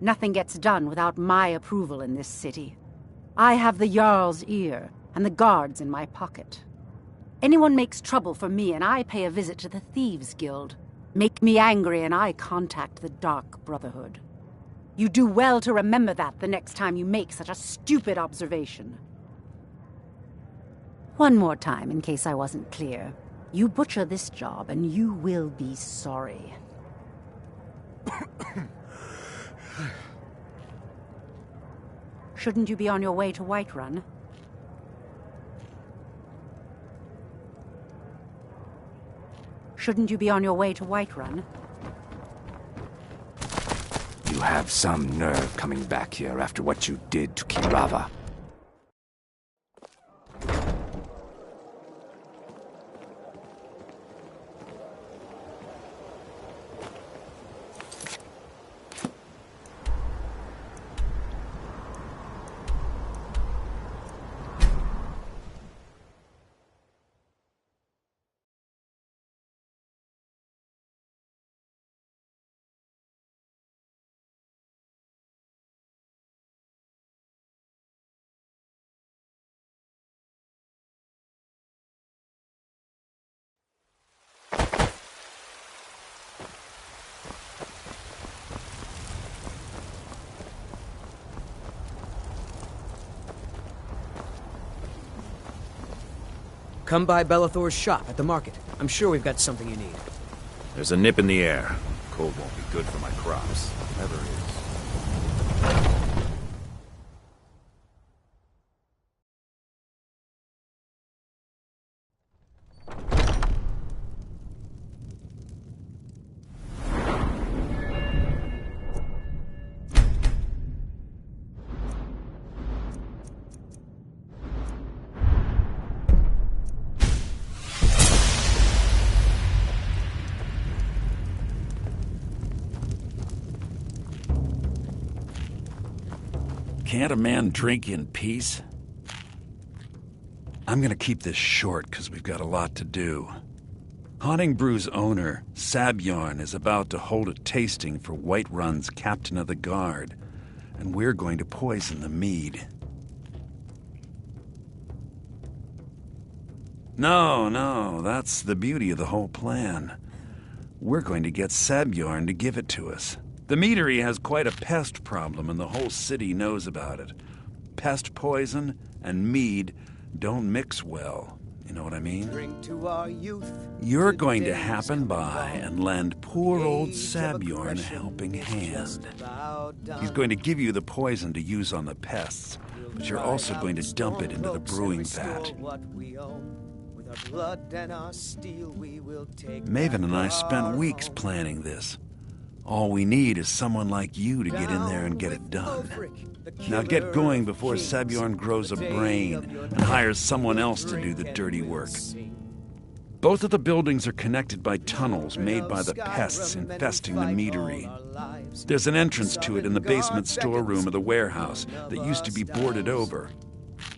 nothing gets done without my approval in this city. I have the Jarl's ear and the guards in my pocket. Anyone makes trouble for me and I pay a visit to the Thieves' Guild. Make me angry and I contact the Dark Brotherhood. You do well to remember that the next time you make such a stupid observation. One more time, in case I wasn't clear. You butcher this job and you will be sorry. Shouldn't you be on your way to Whiterun? Shouldn't you be on your way to Whiterun? You have some nerve coming back here after what you did to Kirava. Come by Bellathor's shop at the market. I'm sure we've got something you need. There's a nip in the air. Cold won't be good for my crops. Never is. Can't a man drink in peace? I'm gonna keep this short because we've got a lot to do. Haunting Brew's owner, Sabjorn, is about to hold a tasting for Whiterun's Captain of the Guard, and we're going to poison the mead. No, that's the beauty of the whole plan. We're going to get Sabjorn to give it to us. The meadery has quite a pest problem, and the whole city knows about it. Pest poison and mead don't mix well. You know what I mean? You're going to happen by and lend poor old Sabjorn a helping hand. He's going to give you the poison to use on the pests, but you're also going to dump it into the brewing vat. Maven and I spent weeks planning this. All we need is someone like you to get in there and get it done. Now get going before Sabjorn grows a brain and hires someone else to do the dirty work. Both of the buildings are connected by tunnels made by the pests infesting the meadery. There's an entrance to it in the basement storeroom of the warehouse that used to be boarded over.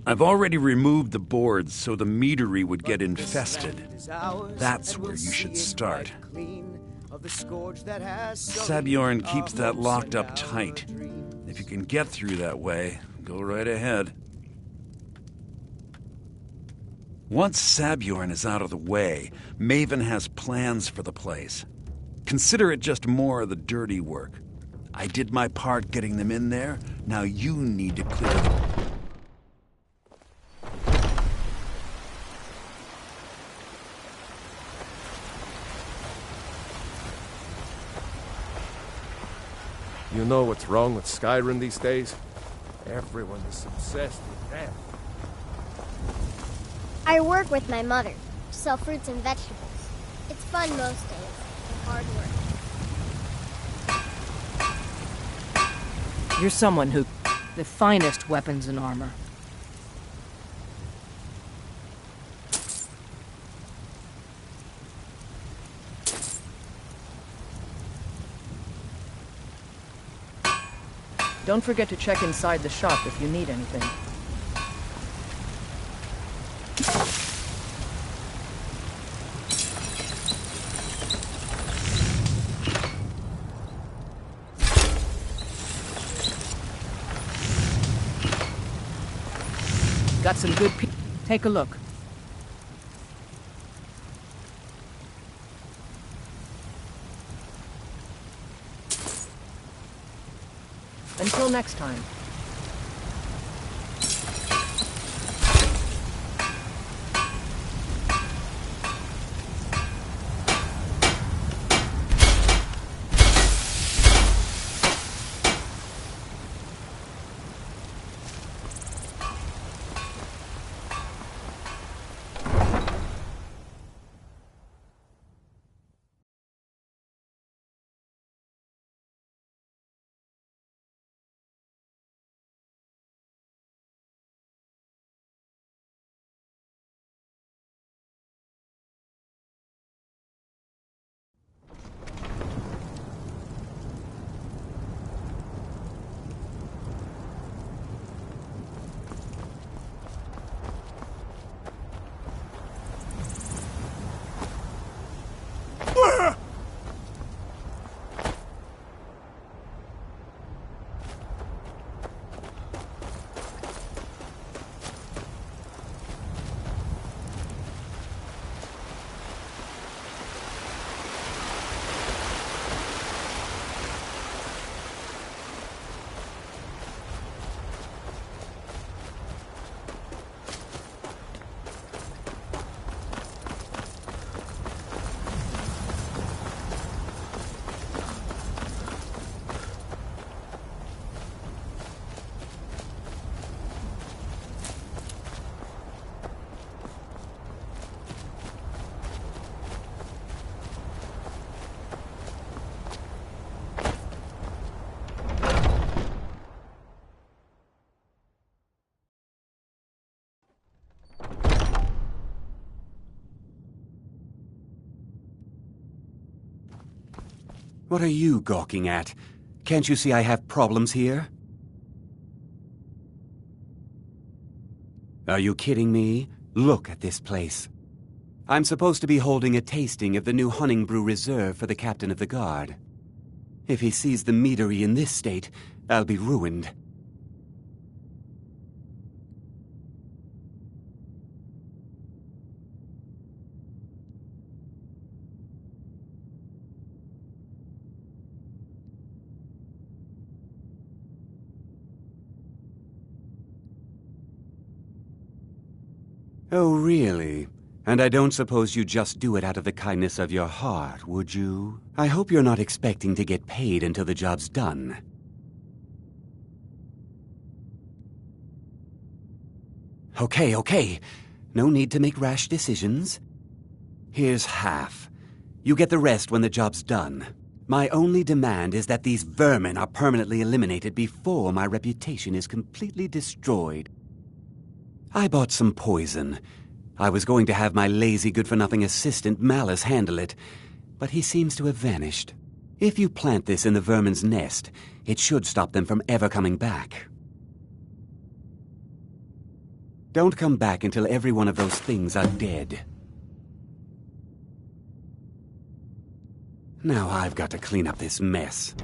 I've already removed the boards so the meadery would get infested. That's where you should start. Sabjorn keeps that locked up tight. If you can get through that way, go right ahead. Once Sabjorn is out of the way, Maven has plans for the place. Consider it just more of the dirty work. I did my part getting them in there. Now you need to clear them. You know what's wrong with Skyrim these days? Everyone is obsessed with death. I work with my mother, sell fruits and vegetables. It's fun most days, and hard work. You're someone who... the finest weapons and armor. Don't forget to check inside the shop if you need anything. Got some good Take a look. Until next time. What are you gawking at? Can't you see I have problems here? Are you kidding me? Look at this place. I'm supposed to be holding a tasting of the new Hunting Brew Reserve for the captain of the guard. If he sees the meadery in this state, I'll be ruined. Oh, really? And I don't suppose you'd just do it out of the kindness of your heart, would you? I hope you're not expecting to get paid until the job's done. Okay. No need to make rash decisions. Here's half. You get the rest when the job's done. My only demand is that these vermin are permanently eliminated before my reputation is completely destroyed. I bought some poison. I was going to have my lazy good-for-nothing assistant Malice handle it, but he seems to have vanished. If you plant this in the vermin's nest, it should stop them from ever coming back. Don't come back until every one of those things are dead. Now I've got to clean up this mess.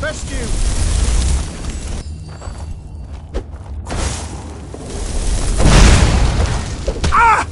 Best you! Ah!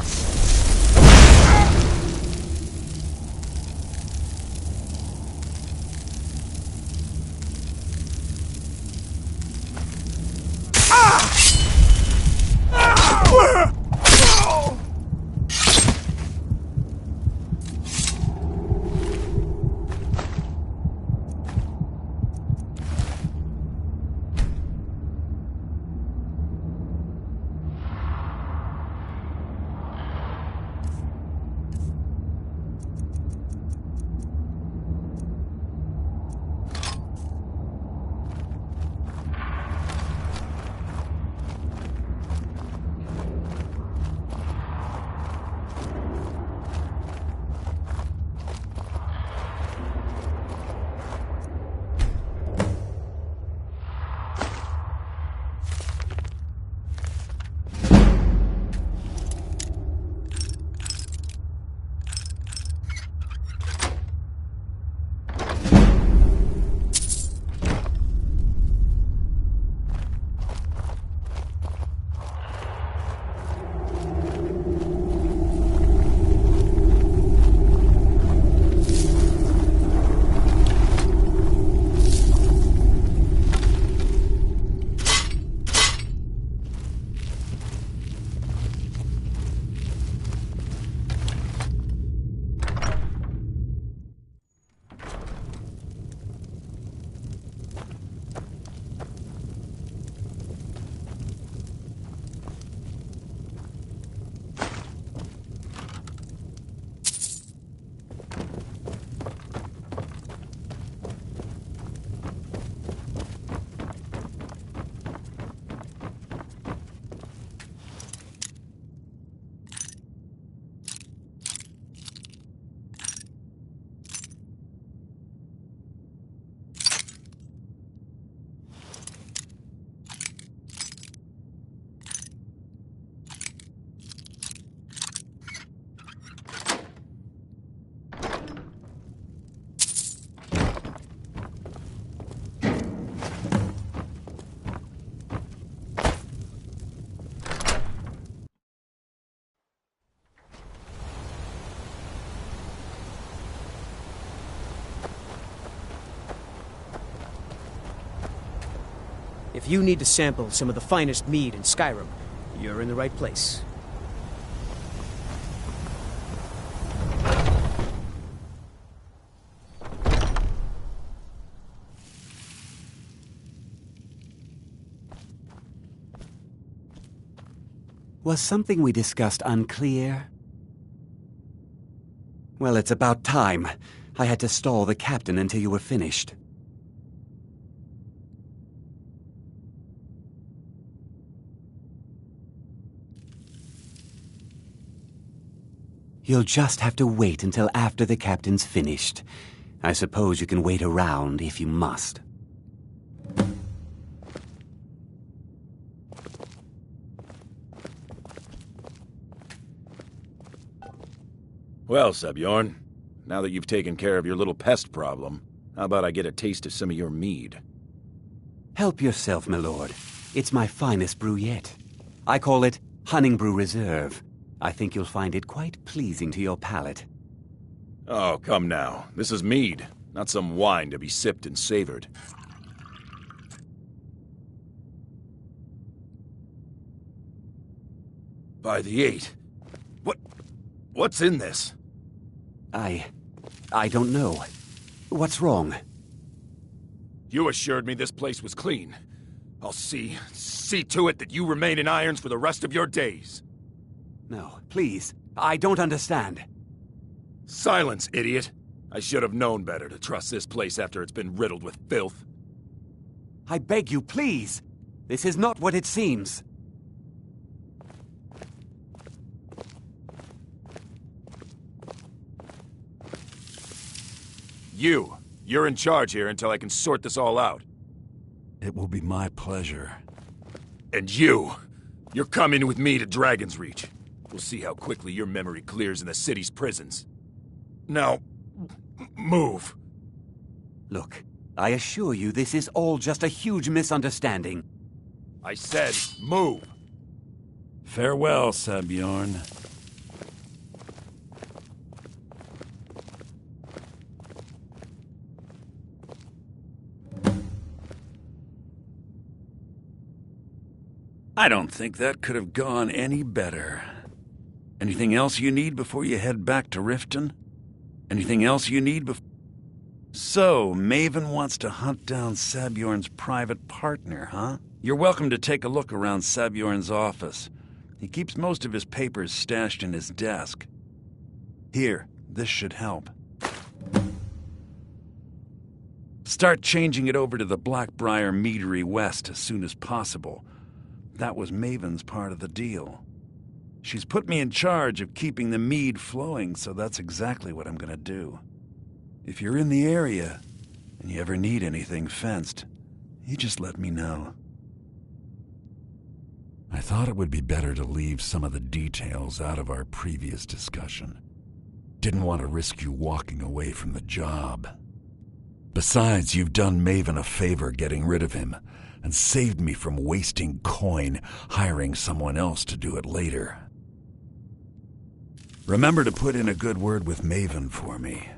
If you need to sample some of the finest mead in Skyrim, you're in the right place. Was something we discussed unclear? Well, it's about time. I had to stall the captain until you were finished. You'll just have to wait until after the captain's finished. I suppose you can wait around if you must. Well, Sebjorn, now that you've taken care of your little pest problem, how about I get a taste of some of your mead? Help yourself, my lord. It's my finest brew yet. I call it Honningbrew Reserve. I think you'll find it quite pleasing to your palate. Oh, come now. This is mead, not some wine to be sipped and savored. By the 8. What's in this? I don't know. What's wrong? You assured me this place was clean. I'll see to it that you remain in irons for the rest of your days. No, please. I don't understand. Silence, idiot. I should have known better to trust this place after it's been riddled with filth. I beg you, please. This is not what it seems. You're in charge here until I can sort this all out. It will be my pleasure. And you're coming with me to Dragon's Reach. We'll see how quickly your memory clears in the city's prisons. Now, move. Look, I assure you this is all just a huge misunderstanding. I said, move! Farewell, Sabjorn. I don't think that could have gone any better. Anything else you need before you head back to Riften? Anything else you need before... So, Maven wants to hunt down Sabjorn's private partner, huh? You're welcome to take a look around Sabjorn's office. He keeps most of his papers stashed in his desk. Here, this should help. Start changing it over to the Blackbriar Meadery West as soon as possible. That was Maven's part of the deal. She's put me in charge of keeping the mead flowing, so that's exactly what I'm gonna do. If you're in the area, and you ever need anything fenced, you just let me know. I thought it would be better to leave some of the details out of our previous discussion. Didn't want to risk you walking away from the job. Besides, you've done Maven a favor getting rid of him, and saved me from wasting coin hiring someone else to do it later. Remember to put in a good word with Maven for me.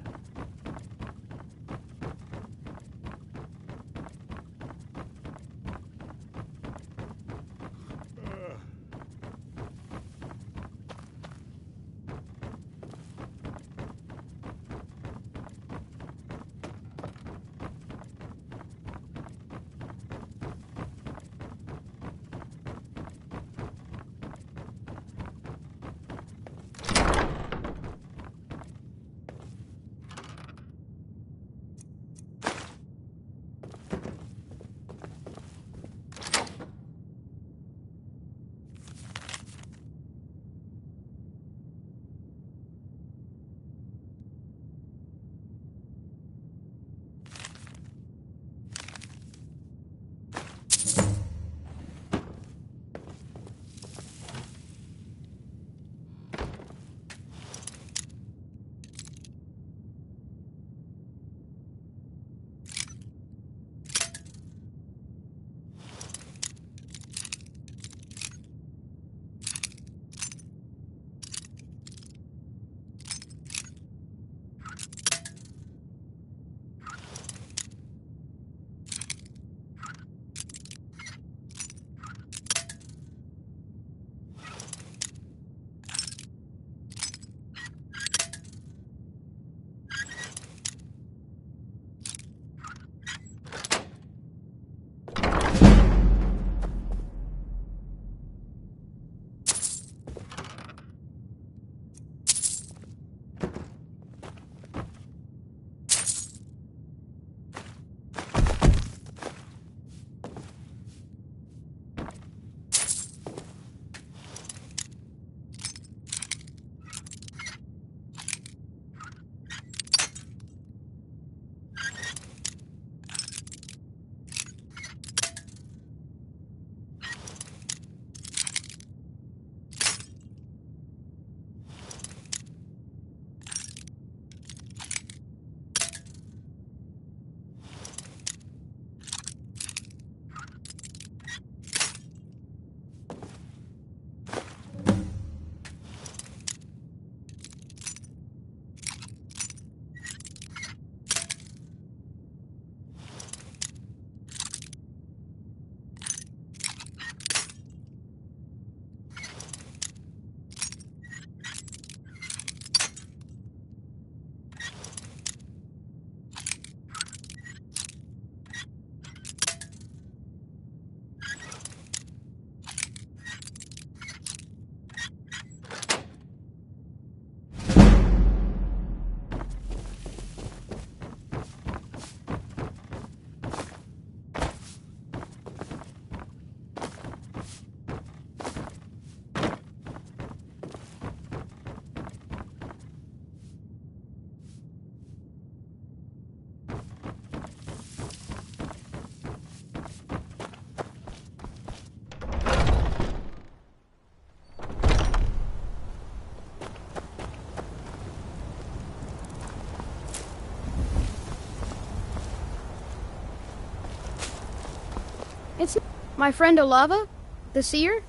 It's my friend Olava, the seer.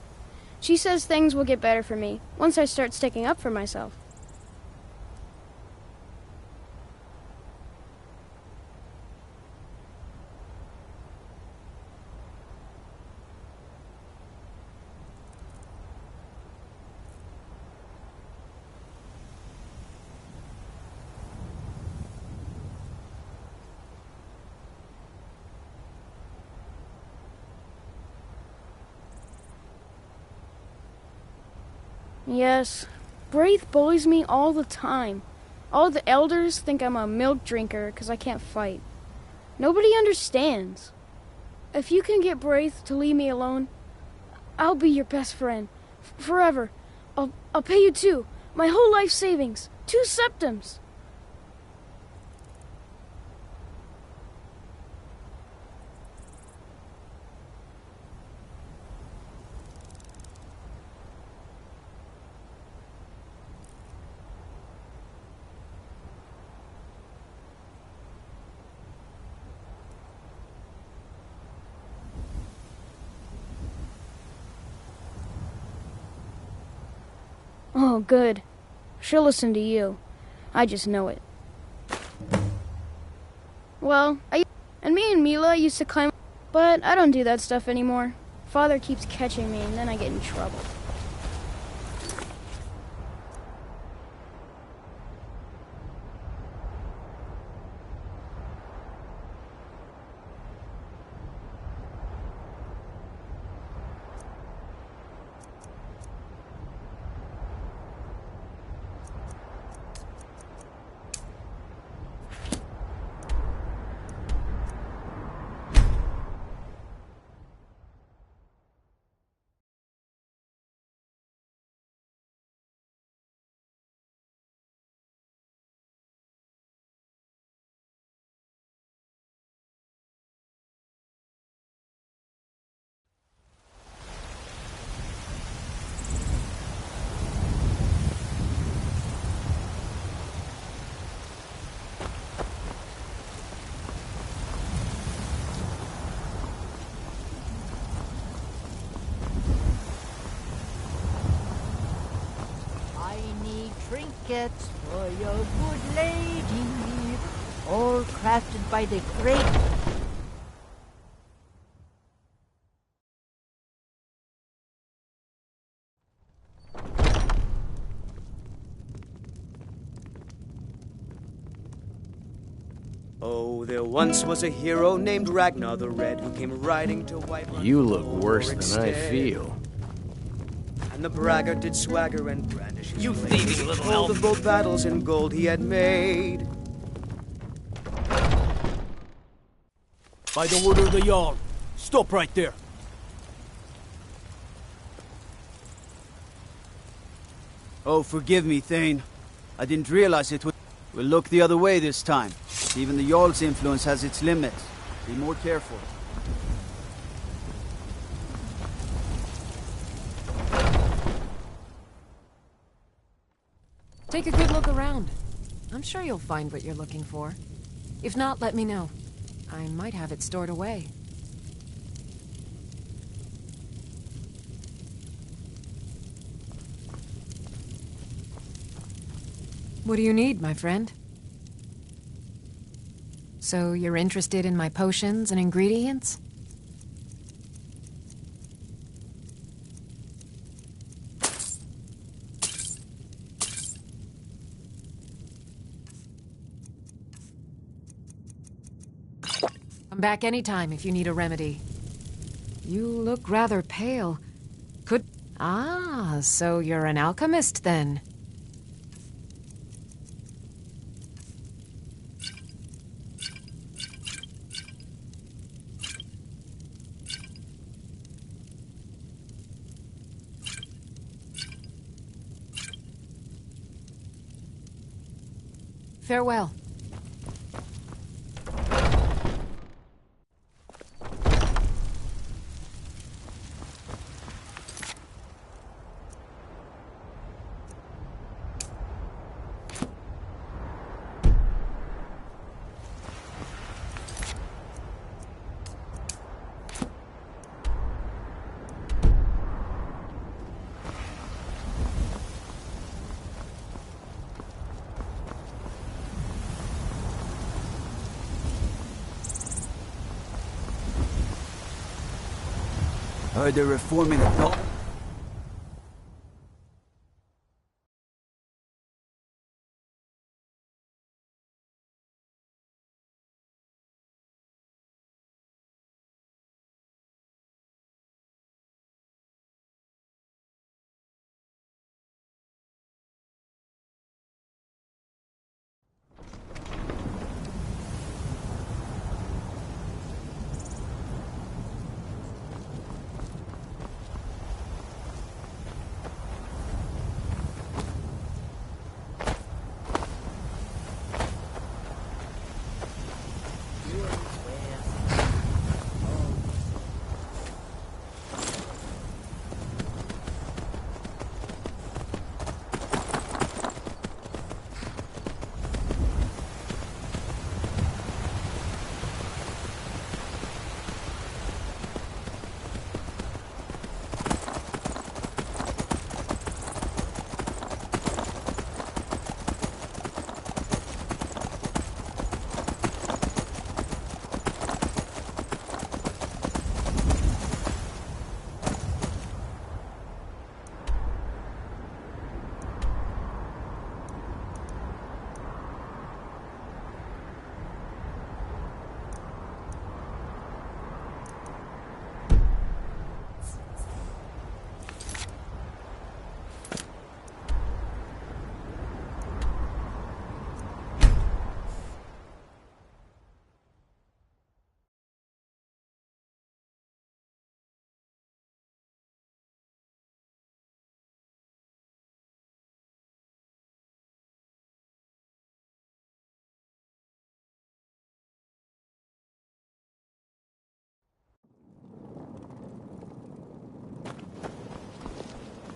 She says things will get better for me once I start sticking up for myself. Yes, Braith bullies me all the time. All the elders think I'm a milk drinker because I can't fight. Nobody understands. If you can get Braith to leave me alone, I'll be your best friend. Forever. I'll pay you too. My whole life savings. 2 septims. Oh, good. She'll listen to you. I just know it. Well, and me and Mila used to climb, but I don't do that stuff anymore. Father keeps catching me, and then I get in trouble. Trinkets for your good lady, all crafted by the great... Oh, there once was a hero named Ragnar the Red who came riding to wipe... You look worse than I feel. And the braggart did swagger and brandish his You blade. thieving little Told elf. of both battles and gold he had made. By the order of the Jarl. Stop right there. Oh, forgive me, Thane. I didn't realize it would... We'll look the other way this time. Even the Jarl's influence has its limits. Be more careful. Take a good look around. I'm sure you'll find what you're looking for. If not, let me know. I might have it stored away. What do you need, my friend? So you're interested in my potions and ingredients? Come back anytime if you need a remedy. You look rather pale. So you're an alchemist then? Farewell. Heard they're reforming the guard.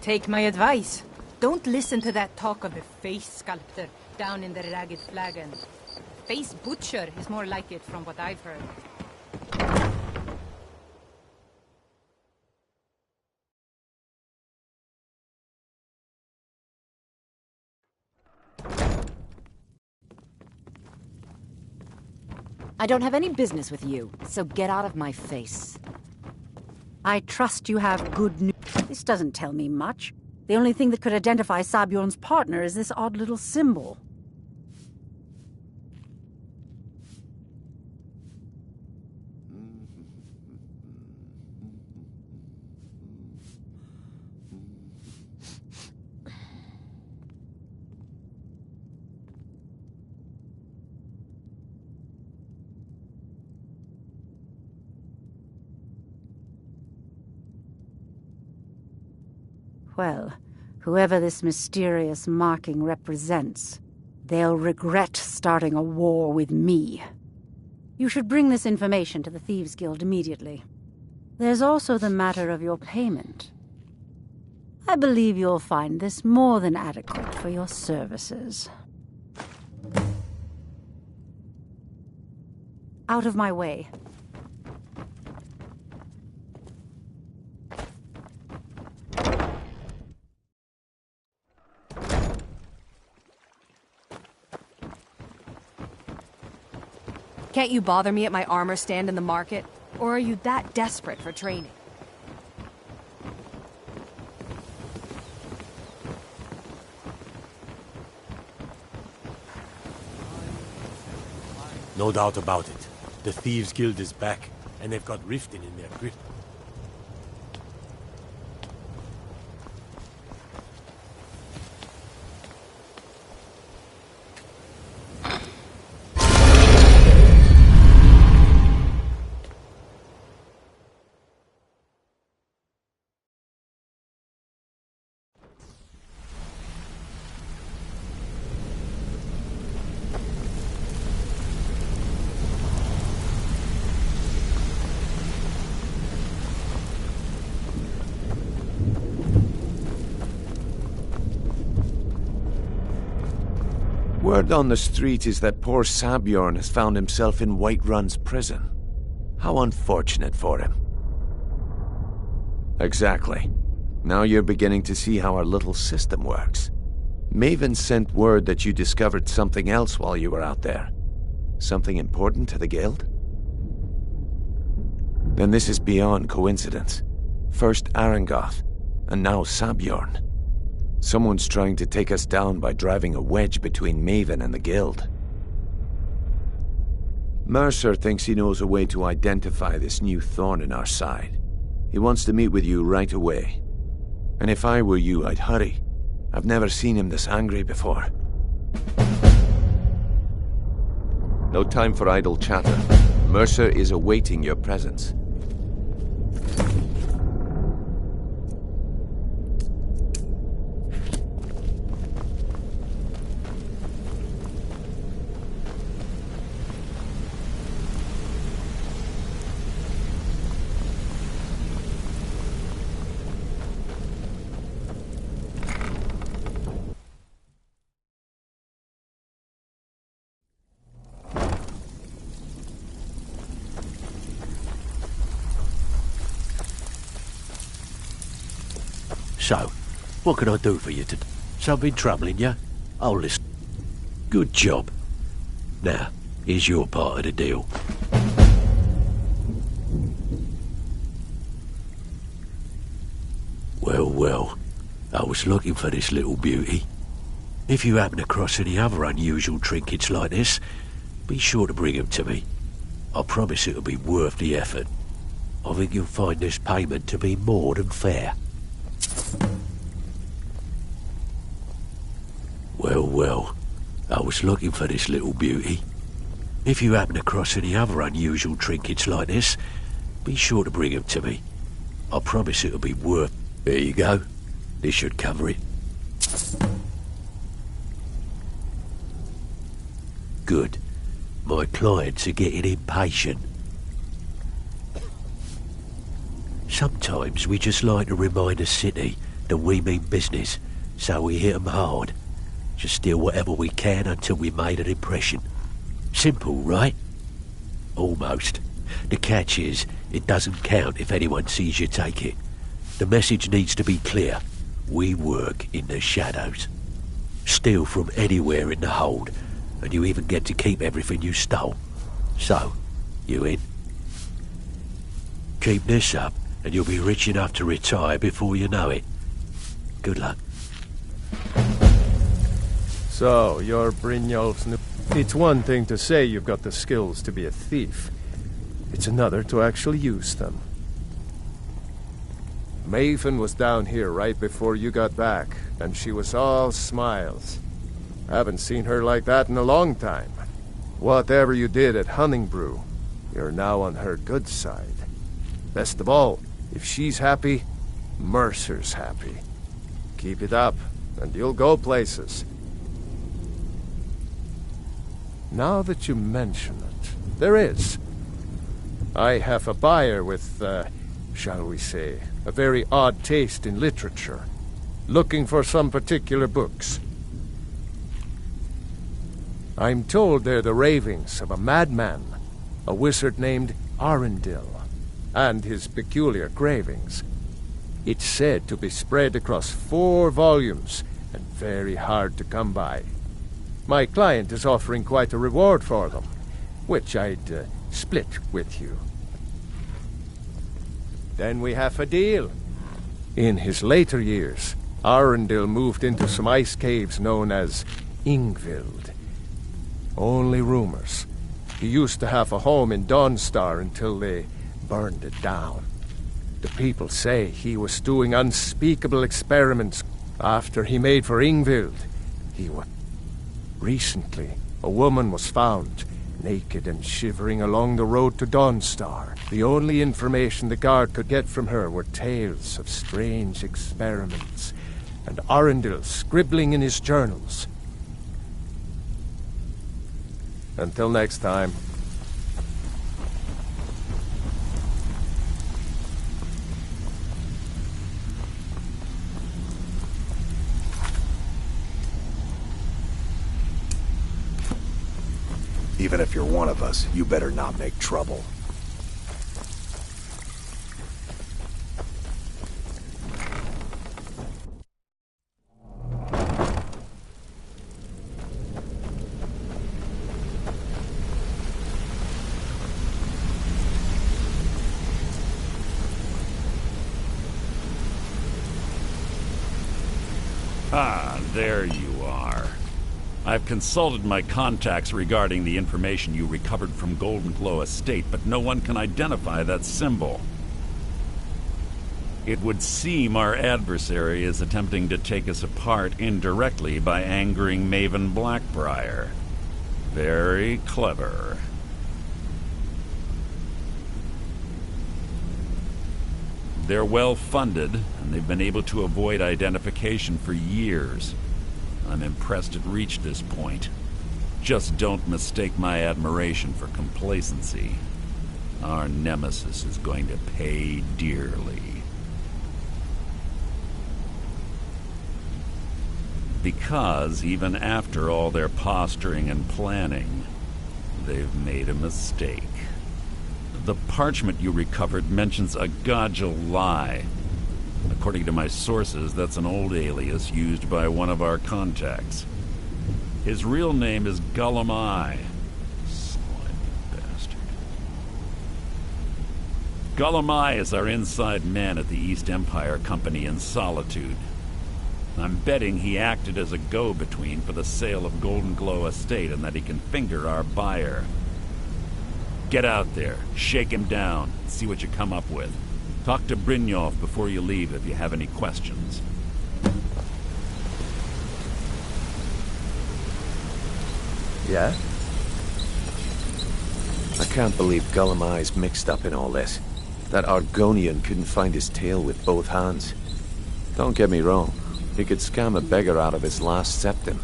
Take my advice. Don't listen to that talk of the face sculptor down in the Ragged Flagon. Face butcher is more like it from what I've heard. I don't have any business with you, so get out of my face. I trust you have good news. This doesn't tell me much. The only thing that could identify Sabjorn's partner is this odd little symbol. Well, whoever this mysterious marking represents, they'll regret starting a war with me. You should bring this information to the Thieves' Guild immediately. There's also the matter of your payment. I believe you'll find this more than adequate for your services. Out of my way. Can't you bother me at my armor stand in the market? Or are you that desperate for training? No doubt about it. The Thieves' Guild is back, and they've got Riften in their grip. Word on the street is that poor Sabjorn has found himself in Whiterun's prison. How unfortunate for him. Exactly. Now you're beginning to see how our little system works. Maven sent word that you discovered something else while you were out there. Something important to the Guild? Then this is beyond coincidence. First Arangoth, and now Sabjorn. Someone's trying to take us down by driving a wedge between Maven and the Guild. Mercer thinks he knows a way to identify this new thorn in our side. He wants to meet with you right away. And if I were you, I'd hurry. I've never seen him this angry before. No time for idle chatter. Mercer is awaiting your presence. So, what can I do for you today? Something troubling you? I'll listen. Good job. Now, here's your part of the deal. Well, well, I was looking for this little beauty. If you happen across any other unusual trinkets like this, be sure to bring them to me. I promise it'll be worth the effort. I think you'll find this payment to be more than fair. Well, well, I was looking for this little beauty. If you happen across any other unusual trinkets like this, be sure to bring them to me. I promise it'll be worth... There you go. This should cover it. Good. My clients are getting impatient. Sometimes we just like to remind the city that we mean business, so we hit 'em hard. Just steal whatever we can until we made an impression. Simple, right? Almost. The catch is, it doesn't count if anyone sees you take it. The message needs to be clear. We work in the shadows. Steal from anywhere in the hold, and you even get to keep everything you stole. So, you in? Keep this up, and you'll be rich enough to retire before you know it. Good luck. So, you're Brynjolf's new... It's one thing to say you've got the skills to be a thief. It's another to actually use them. Maven was down here right before you got back, and she was all smiles. Haven't seen her like that in a long time. Whatever you did at Honningbrew, you're now on her good side. Best of all, if she's happy, Mercer's happy. Keep it up, and you'll go places. Now that you mention it, there is. I have a buyer with, shall we say, a very odd taste in literature, looking for some particular books. I'm told they're the ravings of a madman, a wizard named Arundel, and his peculiar cravings. It's said to be spread across 4 volumes, and very hard to come by. My client is offering quite a reward for them, which I'd split with you. Then we have a deal. In his later years, Arundel moved into some ice caves known as Ingvild. Only rumors. He used to have a home in Dawnstar until they burned it down. The people say he was doing unspeakable experiments after he made for Ingvild. Recently, a woman was found, naked and shivering along the road to Dawnstar. The only information the guard could get from her were tales of strange experiments, and Arundel scribbling in his journals. Until next time. Even if you're one of us, you better not make trouble. Ah, there you are. I've consulted my contacts regarding the information you recovered from Golden Glow Estate, but no one can identify that symbol. It would seem our adversary is attempting to take us apart indirectly by angering Maven Blackbriar. Very clever. They're well funded, and they've been able to avoid identification for years. I'm impressed it reached this point. Just don't mistake my admiration for complacency. Our nemesis is going to pay dearly. Because even after all their posturing and planning, they've made a mistake. The parchment you recovered mentions a Godjal lie. According to my sources, that's an old alias used by one of our contacts. His real name is Gullum. Slimy bastard. Gullum is our inside man at the East Empire Company in Solitude. I'm betting he acted as a go-between for the sale of Golden Glow Estate and that he can finger our buyer. Get out there, shake him down, see what you come up with. Talk to Brynjolf before you leave if you have any questions. Yeah? I can't believe Gullum mixed up in all this. That Argonian couldn't find his tail with both hands. Don't get me wrong, he could scam a beggar out of his last septim,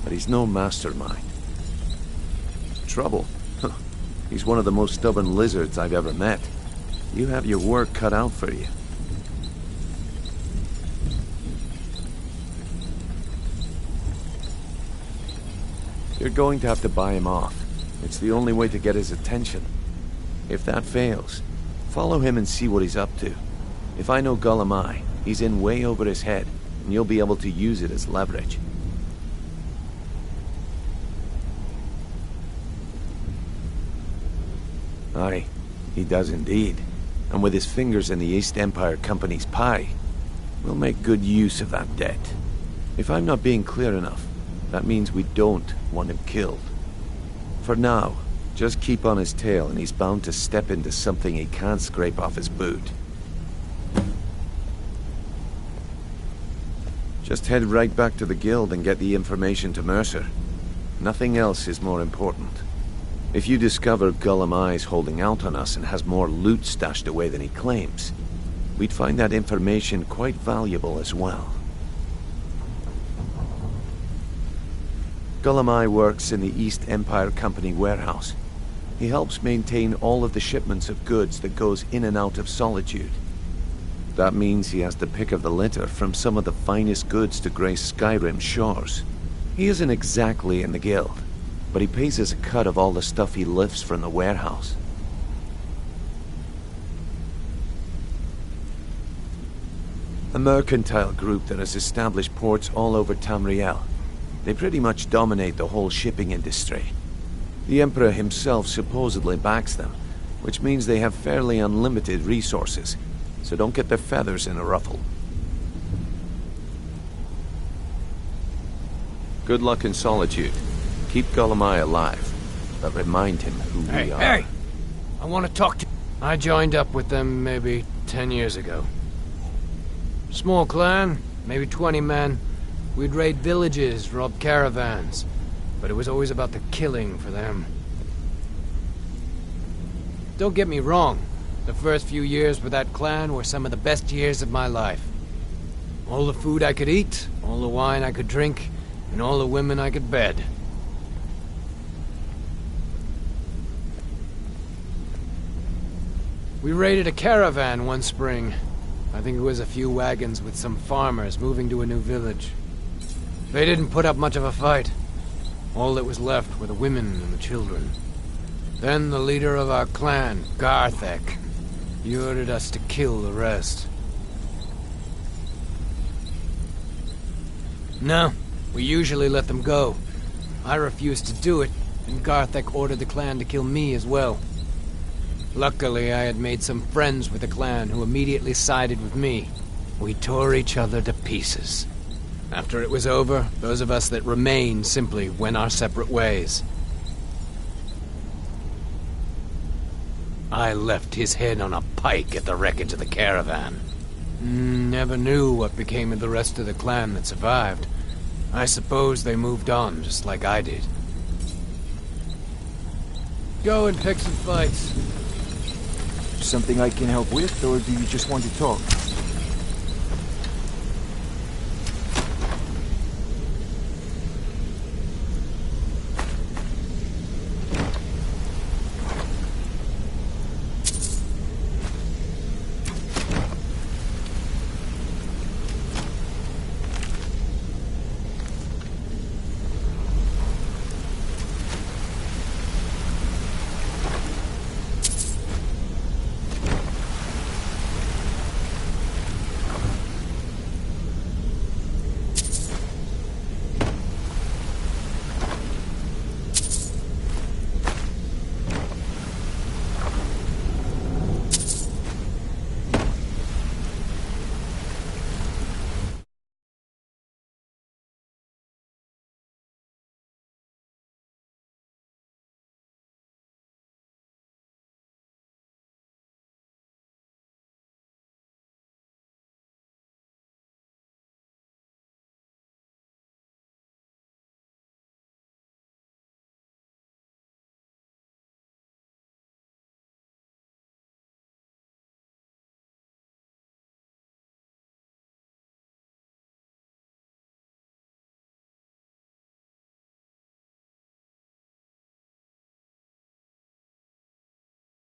but he's no mastermind. Trouble? Huh. He's one of the most stubborn lizards I've ever met. You have your work cut out for you. You're going to have to buy him off. It's the only way to get his attention. If that fails, follow him and see what he's up to. If I know Gullum, he's in way over his head, and you'll be able to use it as leverage. Aye, he does indeed. And with his fingers in the East Empire Company's pie, we'll make good use of that debt. If I'm not being clear enough, that means we don't want him killed. For now, just keep on his tail and he's bound to step into something he can't scrape off his boot. Just head right back to the guild and get the information to Mercer. Nothing else is more important. If you discover Gullum holding out on us and has more loot stashed away than he claims, we'd find that information quite valuable as well. Gullum works in the East Empire Company warehouse. He helps maintain all of the shipments of goods that goes in and out of Solitude. That means he has the pick of the litter from some of the finest goods to grace Skyrim's shores. He isn't exactly in the guild, but he pays us a cut of all the stuff he lifts from the warehouse. A mercantile group that has established ports all over Tamriel. They pretty much dominate the whole shipping industry. The Emperor himself supposedly backs them, which means they have fairly unlimited resources, so don't get their feathers in a ruffle. Good luck in Solitude. Keep Gullum alive, but remind him who we are. Hey! I want to talk to... I joined up with them maybe 10 years ago. Small clan, maybe 20 men. We'd raid villages, rob caravans, but it was always about the killing for them. Don't get me wrong, the first few years with that clan were some of the best years of my life. All the food I could eat, all the wine I could drink, and all the women I could bed. We raided a caravan one spring. I think it was a few wagons with some farmers moving to a new village. They didn't put up much of a fight. All that was left were the women and the children. Then the leader of our clan, Garthek, he ordered us to kill the rest. No, we usually let them go. I refused to do it, and Garthek ordered the clan to kill me as well. Luckily, I had made some friends with the clan who immediately sided with me. We tore each other to pieces. After it was over, those of us that remained simply went our separate ways. I left his head on a pike at the wreckage of the caravan. Never knew what became of the rest of the clan that survived. I suppose they moved on, just like I did. Go and pick some fights. Something I can help with, or do you just want to talk?